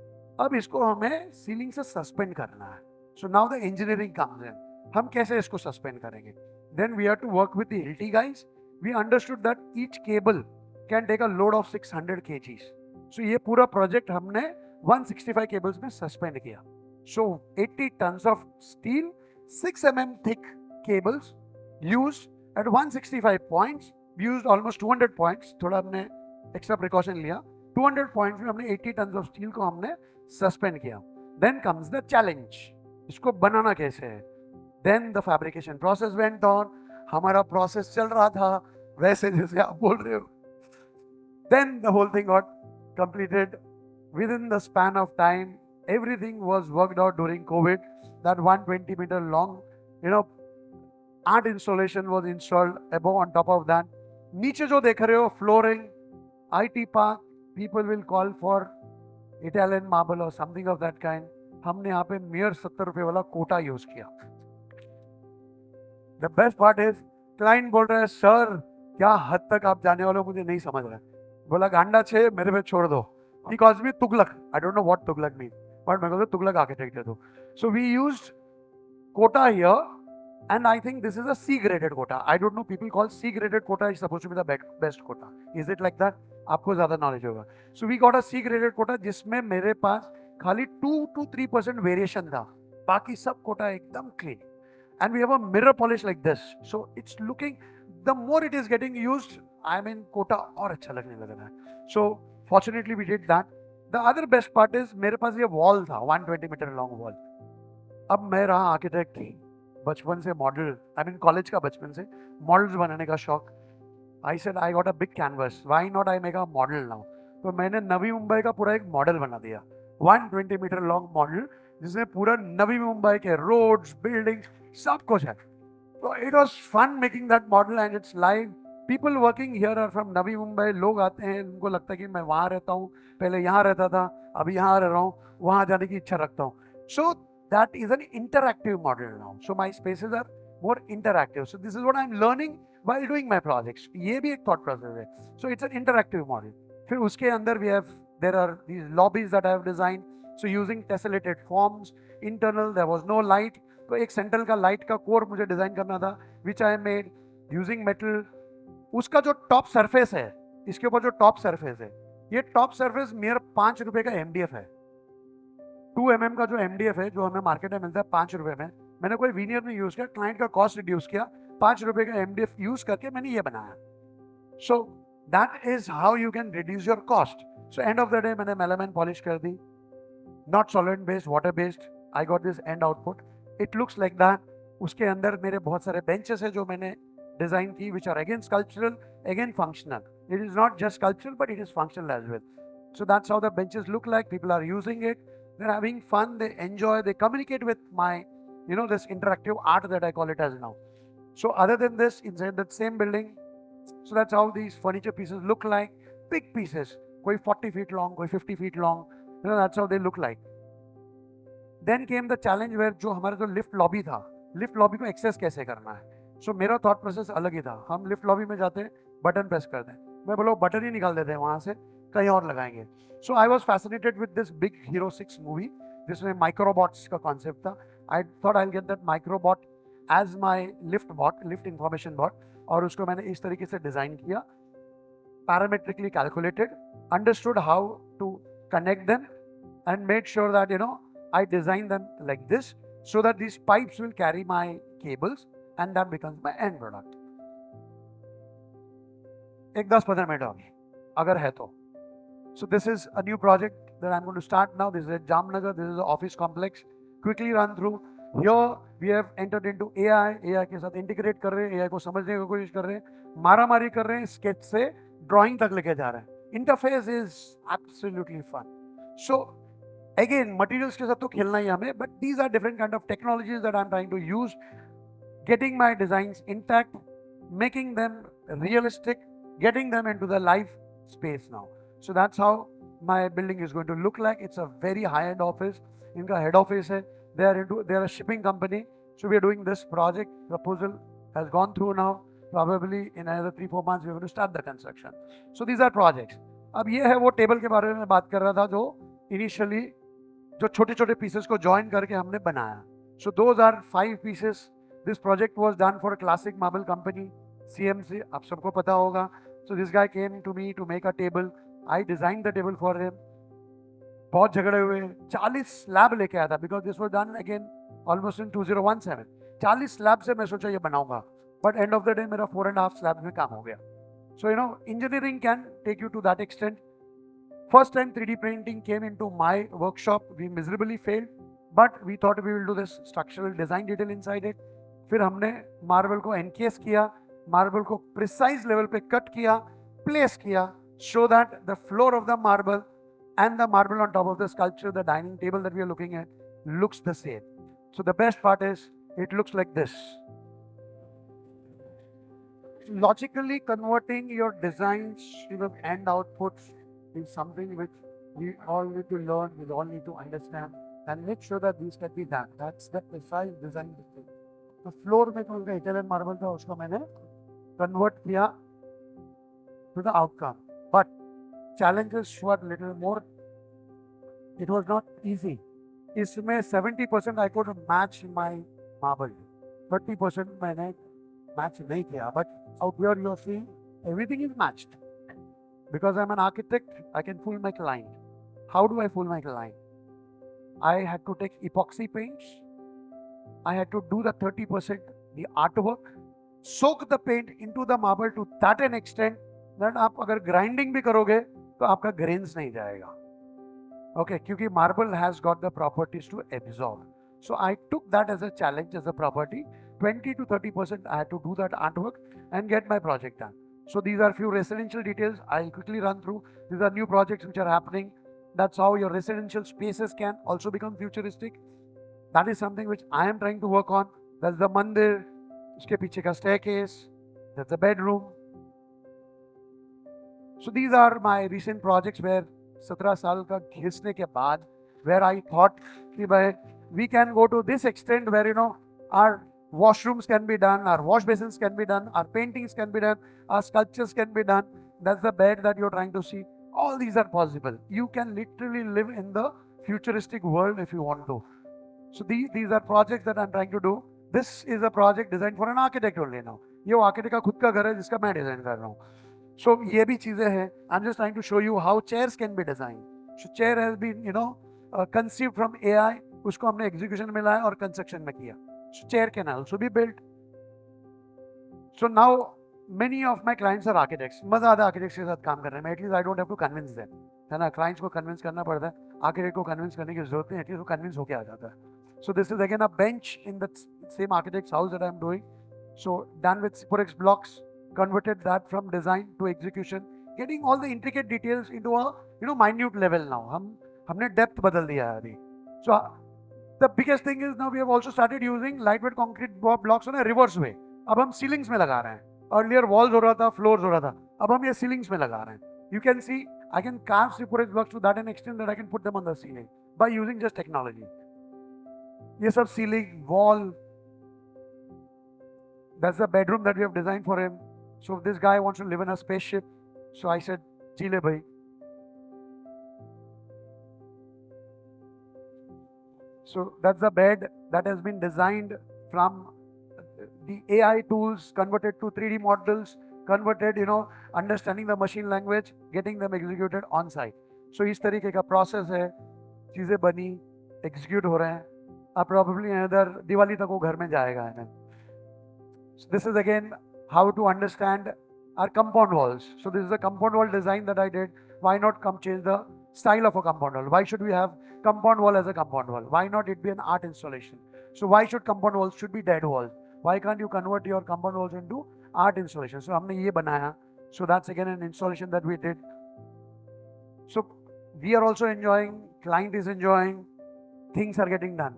अब इसको हमें ceiling से suspend करना है. So now the engineering comes in. हम कैसे इसको सस्पेंड करेंगे. Then we have to work with the LT guys. We understood that each cable can take a load of 600 kgs. So ये पूरा प्रोजेक्ट हमने 165 cables में सस्पेंड किया. So 80 tons of steel, 6 mm thick cables used at 165 points. We used almost 200 points. थोड़ा हमने extra precaution लिया. 200 points में हमने 80 tons of steel को हमने सस्पेंड किया. Then comes the challenge. इसको बनाना कैसे है. Then the fabrication process went on. हमारा प्रोसेस चल रहा था वैसे जैसे आप बोल रहे हो. Then the whole thing got completed within the span of time. Everything was worked out during COVID. That 120-meter long, art installation was installed above on top of that. नीचे जो देख रहे हो flooring, IT park, people will call for Italian marble or something of that kind. हमने यहाँ पे mere 70 रुपए वाला कोटा यूज किया. The best part is, client बोल रहा है सर क्या हद तक आप जाने वाले हो मुझे नहीं समझ रहा है. बोला गांडा छे मेरे पे छोड़ दो. He calls me Tughlaq. I don't know what Tughlaq means, but मैं कहता तुगलक आर्किटेक्ट दो. So we used quota here, and I think this is a C graded quota. I don't know, people call C graded quota is supposed to be the best quota. Is it like that? आपको ज्यादा knowledge होगा. So we got a C graded quota जिसमें मेरे पास खाली 2 to 3% variation था. बाकी सब कोटा एकदम clean. And we have a mirror polish like this. So it's looking, the more it is getting used, I mean, कोटा और अच्छा लगने लग रहा है. So fortunately we did that. The other best part is मेरे पास ये wall था, 120 meter long wall. अब मैं रहा आर्किटेक्ट थी, बचपन से मॉडल, I mean कॉलेज का बचपन से मॉडल्स बनाने का शौक. I said I got a big canvas. Why not I make a model now? तो मैंने नवी मुंबई का पूरा एक मॉडल बना दिया. 120 meter long मॉडल जिसमें पूरा नवी मुंबई के रोड्स, बिल्डिंग्स सब कुछ है. तो it was fun making that model and it's live. People working here are from Navi Mumbai. लोग आते हैं, उनको लगता है कि मैं वहाँ रहता हूँ, पहले यहाँ रहता था, अभी यहाँ रह रहा हूँ, वहाँ जाने की इच्छा रखता हूँ. So that is an interactive model now. So my spaces are more interactive. So this is what I am learning while doing my projects. ये भी एक thought process है. So it's an interactive model. फिर उसके अंदर there are these lobbies that I have designed. So using tessellated forms, internal there was no light. तो एक central का लाइट का कोर मुझे डिजाइन करना था, which I made using metal. उसका जो टॉप सरफेस है, इसके ऊपर जो टॉप सरफेस है, ये टॉप सरफेस मेरे 5 रुपए का MDF है. 2 mm का जो MDF है जो हमें मार्केट में मिलता है 5 रुपए में, मैंने कोई वीनियर नहीं यूज किया, क्लाइंट का कॉस्ट रिड्यूस किया, 5 रुपए का MDF यूज करके मैंने ये बनाया. So that is how you can reduce your cost. So end of the day मैंने मेलामाइन पॉलिश कर दी, not solid based, water based. I got this end output. It looks like that. उसके अंदर मेरे बहुत सारे बेंचेस है जो मैंने डिजाइन की, which are again sculptural, again functional. It is not just sculptural but it is functional as well. So that's how the benches look like. People are using it, they're having fun, they enjoy, they communicate with my, this interactive art that I call it as now. So other than this, inside that same building, so that's how these furniture pieces look like. Big pieces, koi 40 feet long, koi 50 feet long, that's how they look like. Then came the challenge where जो हमारा जो lift lobby था, lift lobby को access कैसे करना है. सो मेरा thought process अलग ही था. हम लिफ्ट लॉबी में जाते हैं, बटन प्रेस कर दें. मैं बोला बटन ही निकाल देते हैं वहाँ से, कहीं और लगाएंगे. So I was fascinated with this big hero 6 movie जिसमें माइक्रोबॉट्स का कॉन्सेप्ट था. I thought I get that microbot as my lift bot, lift information bot. और उसको मैंने इस तरीके से डिजाइन किया, parametrically calculated, understood how to connect them, and made sure that I designed them like this so that these pipes will carry my cables and that becomes my end product. एक 10-15 minute होगी अगर है तो. So this is a new project that I'm going to start now. This is at Jamnagar. This is an office complex. Quickly run through. Here we have entered into AI. AI के साथ integrate कर रहे हैं, AI को समझने की कोशिश कर रहे हैं, मारामारी कर रहे हैं, sketch से drawing तक लेके जा रहे हैं. Interface is absolutely fun. So again, materials के साथ तो खेलना ही हमें, but these are different kind of technologies that I'm trying to use, getting my designs intact, making them realistic, getting them into the live space now. So that's how my building is going to look like. It's a very high-end office. इनका head office है. They are a shipping company. So we are doing this project. Proposal has gone through now. Probably in another 3-4 months we are going to start the construction. So these are projects. अब ये है वो table के बारे में बात कर रहा था जो initially जो छोटे छोटे pieces को join करके हमने बनाया. So those are 5 pieces. This project was done for a classic marble company, CMC. आप सबको पता होगा. So this guy came to me to make a table. I designed the table for him. बहुत झगड़े हुए, 40 स्लैब लेके आया था because this was done again almost in 2017. 40 slab से मैं सोचा ये बनाऊंगा, but end of the day मेरा 4.5 स्लैब में काम हो गया. So engineering can take you to that extent. First time 3D printing came into my workshop, we miserably failed, but we thought we will do this structural design detail inside it. फिर हमने marble को एनकेस किया, marble को precise level पे cut किया, place किया, so that the floor of the marble and the marble on top of the sculpture, the dining table that we are looking at, looks the same. So the best part is, it looks like this. Logically converting your designs to the end outputs is something which we all need to learn, we all need to understand, and make sure that these can be done. That's the precise design. तो floor में जो Italian marble था उसको मैंने convert किया to the outcome. But challenges were little more. It was not easy. इसमें 70% I could match my marble, 30% मैंने match नहीं किया. But out here you are seeing everything is matched. Because I'm an architect, I can fool my client. How do I fool my client? I had to take epoxy paints. I had to do the 30% the artwork, soak the paint into the marble to that an extent that आप अगर grinding भी करोगे तो आपका grains नहीं जाएगा. Okay, क्योंकि marble has got the properties to absorb. So I took that as a challenge, as a property. 20 to 30% I had to do that artwork and get my project done. So these are few residential details. I'll quickly run through. These are new projects which are happening. That's how your residential spaces can also become futuristic. That is something which I am trying to work on. That's the mandir. उसके पीछे का staircase. That's the bedroom. So these are my recent projects where 17 साल का घिसने के बाद where I thought कि भाई we can go to this extent where our washrooms can be done, our wash basins can be done, our paintings can be done, our sculptures can be done. That's the bed that you're trying to see. All these are possible. You can literally live in the futuristic world if you want to. So these are projects that I'm trying to do. This is a project designed for an architect only now. ये वो architect का खुद का घर है जिसका मैं design कर रहा हूँ. So ये भी चीजें हैं. I'm just trying to show you how chairs can be designed. So chair has been conceived from AI. उसको हमने execution में लाया और construction में किया. So chair can also be built. So now many of my clients are architects. मजा आता है architects के साथ काम करने में. At least I don't have to convince them. है ना? Clients को convince करना पड़ता है. Architect को convince करने की जरूरत नहीं है. At least वो convince होके आ जाता है. So this is again a bench in the same architect's house that I'm doing. So done with Siporex blocks, converted that from design to execution, getting all the intricate details into a minute level now. हमने depth बदल दिया है अभी. So the biggest thing is now we have also started using lightweight concrete blocks on a reverse way. अब हम ceilings में लगा रहे हैं. Earlier walls हो रहा था, floors हो रहा था. अब हम ये ceilings में लगा रहे हैं. You can see I can carve Siporex blocks to that an extent that I can put them on the ceiling by using just technology. ये सब ceiling, wall, That's the bedroom that we have designed for him. So this guy wants to live in a spaceship. So I said, Chile bhai. So that's the bed that has been designed from the AI tools, converted to 3D models, converted, understanding the machine language, getting them executed on site. So इस तरीके का process है, चीजें बनी, execute हो रहे हैं. अब probably another दिवाली तक वो घर में जाएगा. So this is again how to understand our compound walls. So this is a compound wall design that I did. Why not come change the style of a compound wall? Why should we have compound wall as a compound wall? Why not it be an art installation? So why should compound walls should be dead walls? Why can't you convert your compound walls into art installation? So हमने ये बनाया. So that's again an installation that we did. So we are also enjoying, client is enjoying, things are getting done.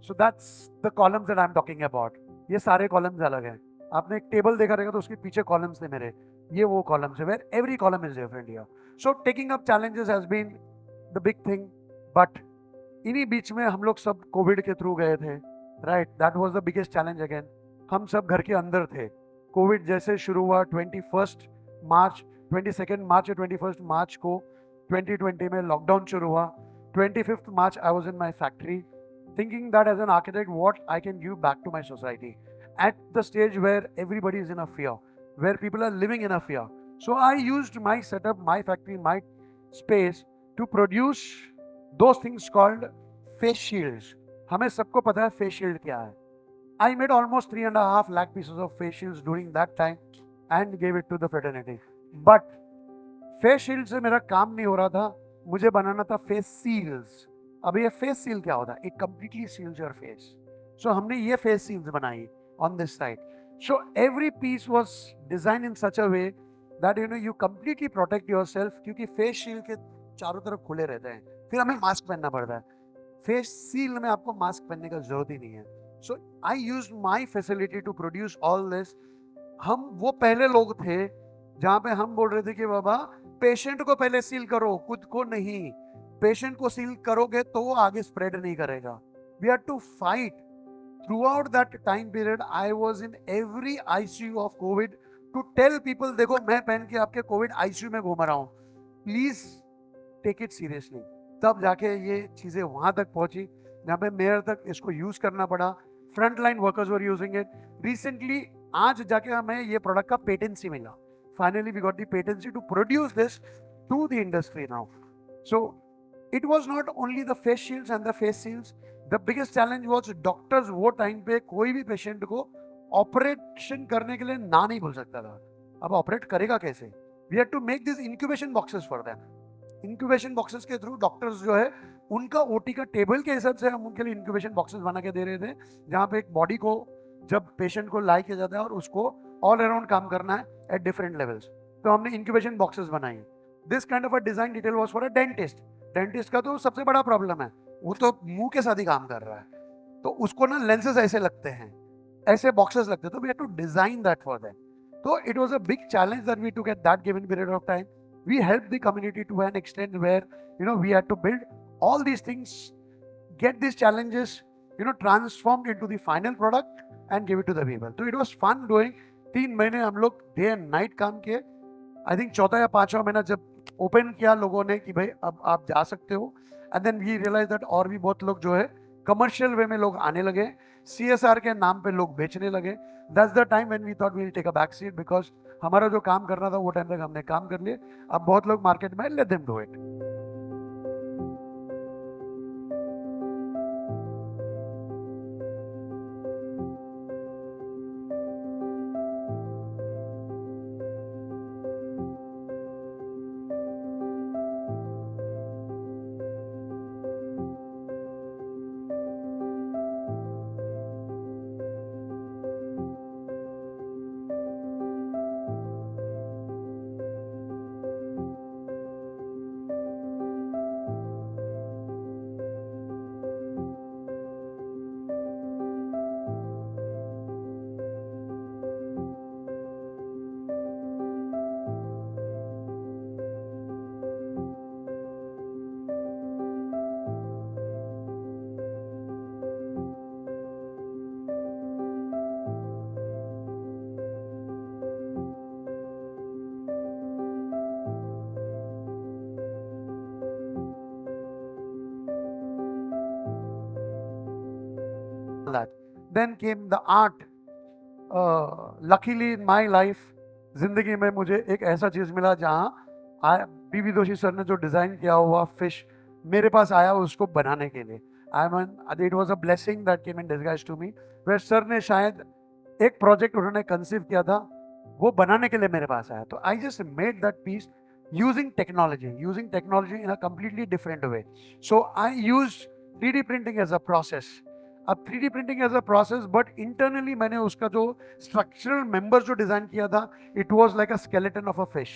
So that's the columns that I'm talking about. ये सारे columns अलग हैं. आपने एक table देखा रहेगा तो उसके पीछे columns थे मेरे. ये वो columns है where every column is different here. So taking up challenges has been the big thing. But इन्हीं बीच में हम लोग सब कोविड के थ्रू गए थे. Right? That was the biggest challenge again. हम सब घर के अंदर थे. कोविड जैसे शुरू हुआ 21st मार्च, 22nd मार्च या 21st मार्च को 2020 में लॉकडाउन शुरू हुआ. 25th March I was in my factory, thinking that as an architect, what I can give back to my society at the stage where everybody is in a fear, where people are living in a fear. So I used my setup, my factory, my space to produce those things called face shields. हमें सबको पता है face shield क्या है. I made almost 3.5 lakh pieces of face shields during that time and gave it to the fraternity. But face shield से मेरा काम नहीं हो रहा था, मुझे बनाना था face seals. अब ये फेस सील क्या होता है? It completely seals your face. So हमने ये फेस सील्स बनाई on this side. So every piece was design in such a way that you completely protect yourself, क्योंकि फेस शील्ड के चारों तरफ खुले रहते हैं. फिर हमें मास्क पहनना पड़ता है. फेस सील में आपको मास्क पहनने का जरूरत ही नहीं है. So I used my facility to produce all this. हम वो पहले लोग थे जहाँ पे हम बोल रहे थे कि बाबा पेशेंट को पहले सील करो, खुद को नहीं. पेशेंट को सील करोगे तो वो आगे स्प्रेड नहीं करेगा. We had to fight throughout that time period. I was in every ICU of Covid to tell people, देखो मैं पहन के आपके कोविड आईसीयू में घूम रहा हूँ, प्लीज टेक इट सीरियसली. तब जाके ये चीजें वहां तक पहुंची जहाँ पे मेयर तक इसको यूज करना पड़ा. Front line workers were using it. Recently आज जाके हमें ये प्रोडक्ट का पेटेंसी मिला. Finally we got the patency to produce this to the industry now. So it was not only the face shields and the face seals. The biggest challenge was doctors वो time पे कोई भी patient को operation करने के लिए ना नहीं बोल सकता था. अब ऑपरेट करेगा कैसे? We had to make this incubation boxes for them. Incubation boxes के थ्रू डॉक्टर्स जो है उनका ओटी का टेबल के हिसाब से हम उनके लिए इंक्यूबेशन बॉक्सेस बना के दे रहे थे, जहाँ पे एक बॉडी को जब पेशेंट को लाई किया जाता है और उसको ऑल अराउंड काम करना है एट डिफरेंट लेवल्स. तो हमने इंक्यूबेशन बॉक्सेस बनाए. This kind of a design detail was for a dentist. Dentist का तो सबसे बड़ा प्रॉब्लम है, वो तो मुंह के साथ ही काम कर रहा है, तो उसको ना लेंसेज ऐसे लगते हैं, ऐसे बॉक्सेस लगते हैं. तो we had to design that for them. तो it was a big challenge that we took at that given period of time. We help the community to an extent where we had to build all these things, get this challenges transformed into the final product and give it to the people. तो it was fun doing. 3 महीने हम लोग day and night काम किए. I think चौथा या पांचवा महीना जब ओपन किया लोगों ने कि भाई अब आप जा सकते हो, and then we realise that और भी बहुत लोग जो है कमर्शियल वे में लोग आने लगे, सीएसआर के नाम पे लोग बेचने लगे. That's the time when we thought we will take a back seat, because हमारा जो काम करना था वो टाइम तक हमने काम कर लिए. अब बहुत लोग मार्केट में, let them do it. Then came the art. Luckily in my life, जिंदगी में मुझे एक ऐसा चीज मिला जहाँ पीवी जोशी सर ने जो डिजाइन किया हुआ फिश मेरे पास आया उसको बनाने के लिए. I mean it was a blessing that came in disguise to me, where sir ने शायद एक प्रोजेक्ट उन्होंने कंसीव किया था, वो बनाने के लिए मेरे पास आया. तो I just made that piece using technology in a completely different way. So I used 3D printing as a process. अब 3D printing as a process, but internally मैंने उसका जो स्ट्रक्चरल मेंबर जो डिजाइन किया था, it was like a skeleton of a fish.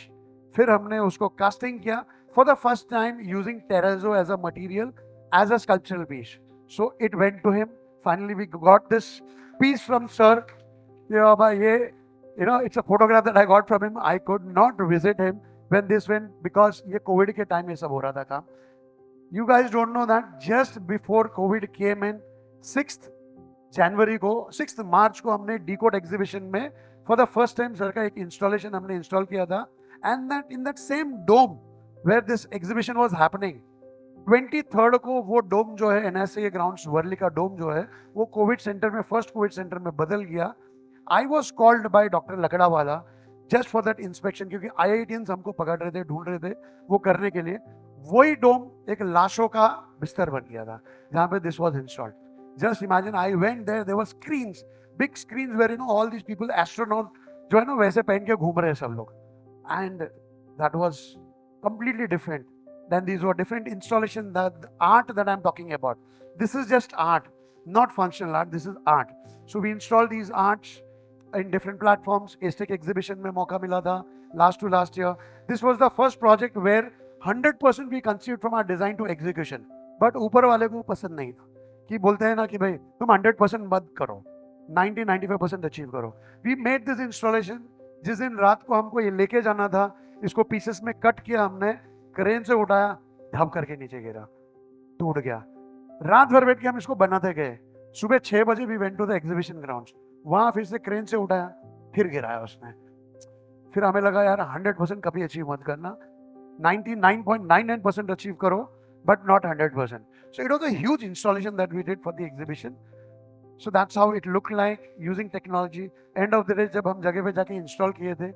फिर हमने उसको कास्टिंग किया for the first time using terrazzo as a material as a sculptural piece. So it went to him. Finally we got this piece from sir. ये it's a photograph that I got from him. I could not visit him when this went because ये Covid के time में सब हो रहा था काम. You guys don't know that just before COVID came in, 6th जनवरी को 6th मार्च को हमने डीकोड एग्जीबिशन में for the first time sir का एक इंस्टॉलेशन हमने इंस्टॉल किया था. And that in that same dome where this exhibition was happening, 23rd को वो डोम जो है NSA ग्राउंड्स वर्ली का डोम जो है वो कोविड सेंटर में, फर्स्ट कोविड सेंटर में बदल गया. I was called by doctor Lakdawala just for that inspection, क्योंकि IITians हमको पकड़ रहे थे, ढूंढ रहे थे वो करने के लिए. वही डोम एक लाशों का बिस्तर बन गया था जहाँ पे this was installed. Just imagine, I went there, there were screens, big screens where all this people, astronaut जो है ना वैसे पहन के घूम रहे हैं सब लोग. And that was completely different. Then these were different installation, that the art that I'm talking about. This is just art, not functional art. This is art. So we installed these arts in different platforms. Aztec exhibition में मौका मिला था last to last year. This was the first project where 100% we conceived from our design to execution. But ऊपर वाले को पसंद नहीं था कि बोलते हैं ना कि भाई तुम 100% मत करो, 90-95% अचीव करो. We made this installation. जिस दिन रात को हमको ये लेके जाना था, इसको पीसेस में कट किया हमने, क्रेन से उठाया, ढप करके नीचे गिरा, टूट गया. रात भर बैठ के हम इसको बनाते गए. सुबह 6 बजे भी went to the exhibition ground, वहां फिर से क्रेन से उठाया, फिर गिराया उसने. फिर हमें लगा यार 100% कभी अचीव मत करना, 99.99% अचीव करो, but not 100%. So it was a huge installation that we did for the exhibition. So that's how it looked like using technology. End of the day जब हम जगह पे जाके इंस्टॉल किए थे,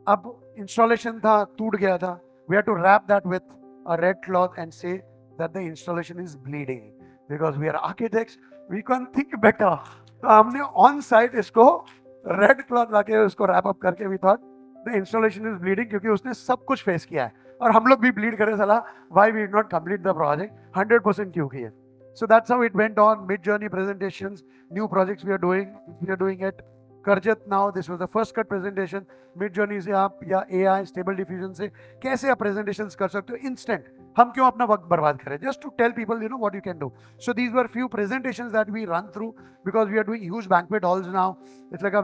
अब इंस्टॉलेशन था, टूट गया था. We had to wrap that with a red cloth and say that the installation is bleeding because we are architects, we can think better. तो हमने ऑन साइट इसको रेड क्लॉथ लाके उसको रैप अप करके we thought the installation is bleeding, क्योंकि उसने सब कुछ फेस किया है और हम लोग भी ब्लीड करें साला. Why we did not complete the project 100% क्यों किए. So that's how it went on. Mid-journey presentations, new projects we are doing. We are doing at Karjat now. This was the first cut presentation. Mid-journey से आप या AI stable diffusion से कैसे आप presentations कर सकते हो instant. हम क्यों अपना वक्त बर्बाद करें? Just to tell people, what you can do. So these were few presentations that we run through because we are doing huge banquet halls now. It's like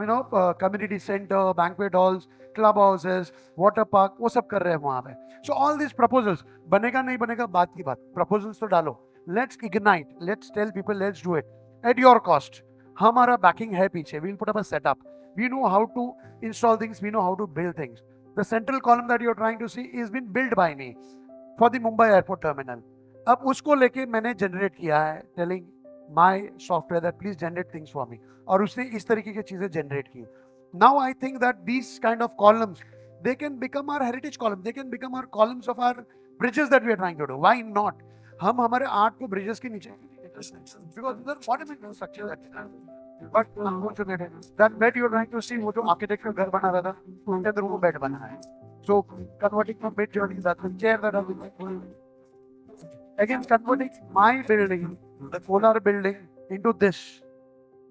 community center, banquet halls, club houses, water park, वो सब कर रहे हैं वहाँ पे. So all these proposals, बनेगा नहीं बनेगा बात की बात. Proposals तो डालो. Let's ignite. Let's tell people, let's do it at your cost. हमारा backing है पीछे. We'll put up a setup. We know how to install things. We know how to build things. The central column that you're trying to see is been built by me for the Mumbai Airport Terminal. अब उसको लेके मैंने generate किया है, telling my software that please generate things for me. और उसने इस तरीके की चीजें generate की. Now I think that these kind of columns, they can become our heritage column. They can become our columns of our bridges that we are trying to do. Why not? हम हमारे art को bridges के नीचे because there are fundamental structures but unfortunately that bed you're trying to see वो जो architect का घर बना रहा था उनके अंदर वो बेड बना है. So converting from bed journey, that the chair that I'm again converting my building, the Kolar building, into this,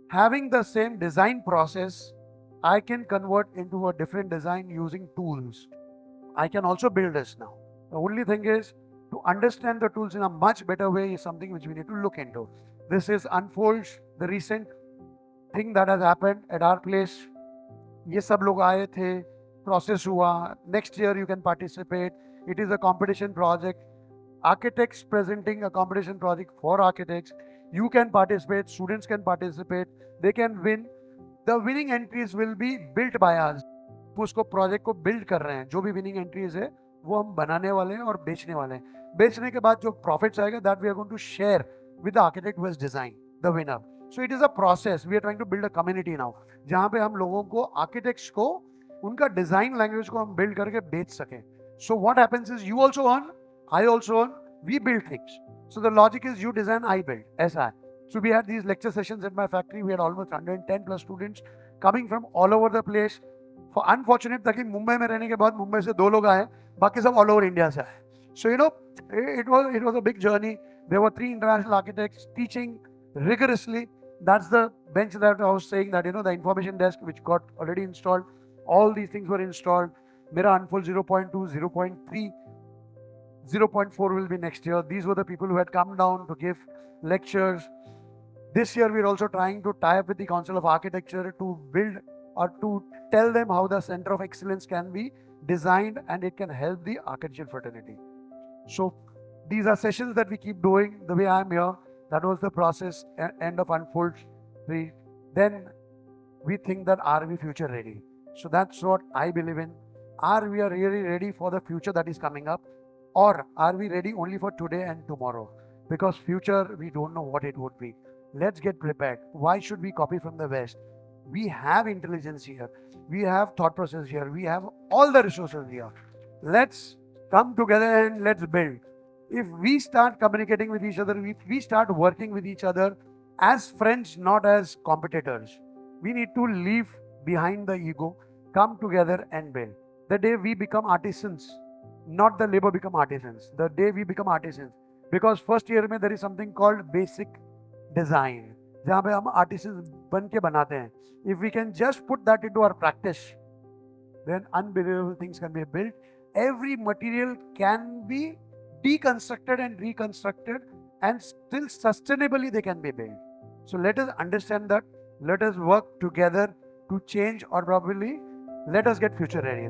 having the same design process, I can convert into a different design using tools. I can also build this now. The only thing is, to understand the tools in a much better way is something which we need to look into. This is unfolds the recent thing that has happened at our place. ये सब लोग आए थे, process हुआ. Next year you can participate. It is a competition project. Architects presenting a competition project for architects. You can participate. Students can participate. They can win. The winning entries will be built by us. उसको project को build कर रहे हैं. जो भी winning entries है वो हम बनाने वाले हैं और बेचने वाले हैं. बेचने के बाद जो प्रॉफिट्स आएगा, that we are going to share with the architect who has design the winner. So it is a process. We are trying to build a community now, जहाँ पे हम लोगों को architects को उनका design language को हम build करके बेच सकें. So what happens is you also earn, I also earn, we build things. So the logic is you design, I build. ऐसा है. So we had these lecture sessions at my factory. We had almost 110 plus students coming from all over the place. For unfortunate था कि मुंबई में रहने के बाद मुंबई से 2 लोग आए, बाकी सब all over India से आए. So you know, it was a big journey. There were 3 international architects teaching rigorously. That's the bench that I was saying that, you know, the information desk which got already installed, all these things were installed. Mira Unfold 0.2, 0.3, 0.4 will be next year. These were the people who had come down to give lectures. This year we're also trying to tie up with the Council of Architecture to build or to tell them how the Center of Excellence can be designed and it can help the architecture fraternity. So these are sessions that we keep doing the way I'm here. That was the process, end of Unfold 3. Then we think that are we future ready? So that's what I believe in. Are we really ready for the future that is coming up? Or are we ready only for today and tomorrow? Because future, we don't know what it would be. Let's get prepared. Why should we copy from the West? We have intelligence here. We have thought process here. We have all the resources here. Let's come together and let's build. If we start communicating with each other, if we start working with each other as friends, not as competitors, we need to leave behind the ego, come together and build. The day we become artisans, not the labor become artisans, the day we become artisans. Because first year में there is something called basic design, जहाँ पे हम artisans बन के बनाते हैं. If we can just put that into our practice, then unbelievable things can be built. Every material can be deconstructed and reconstructed, and still sustainably they can be built. So let us understand that. Let us work together to change, or probably let us get future ready.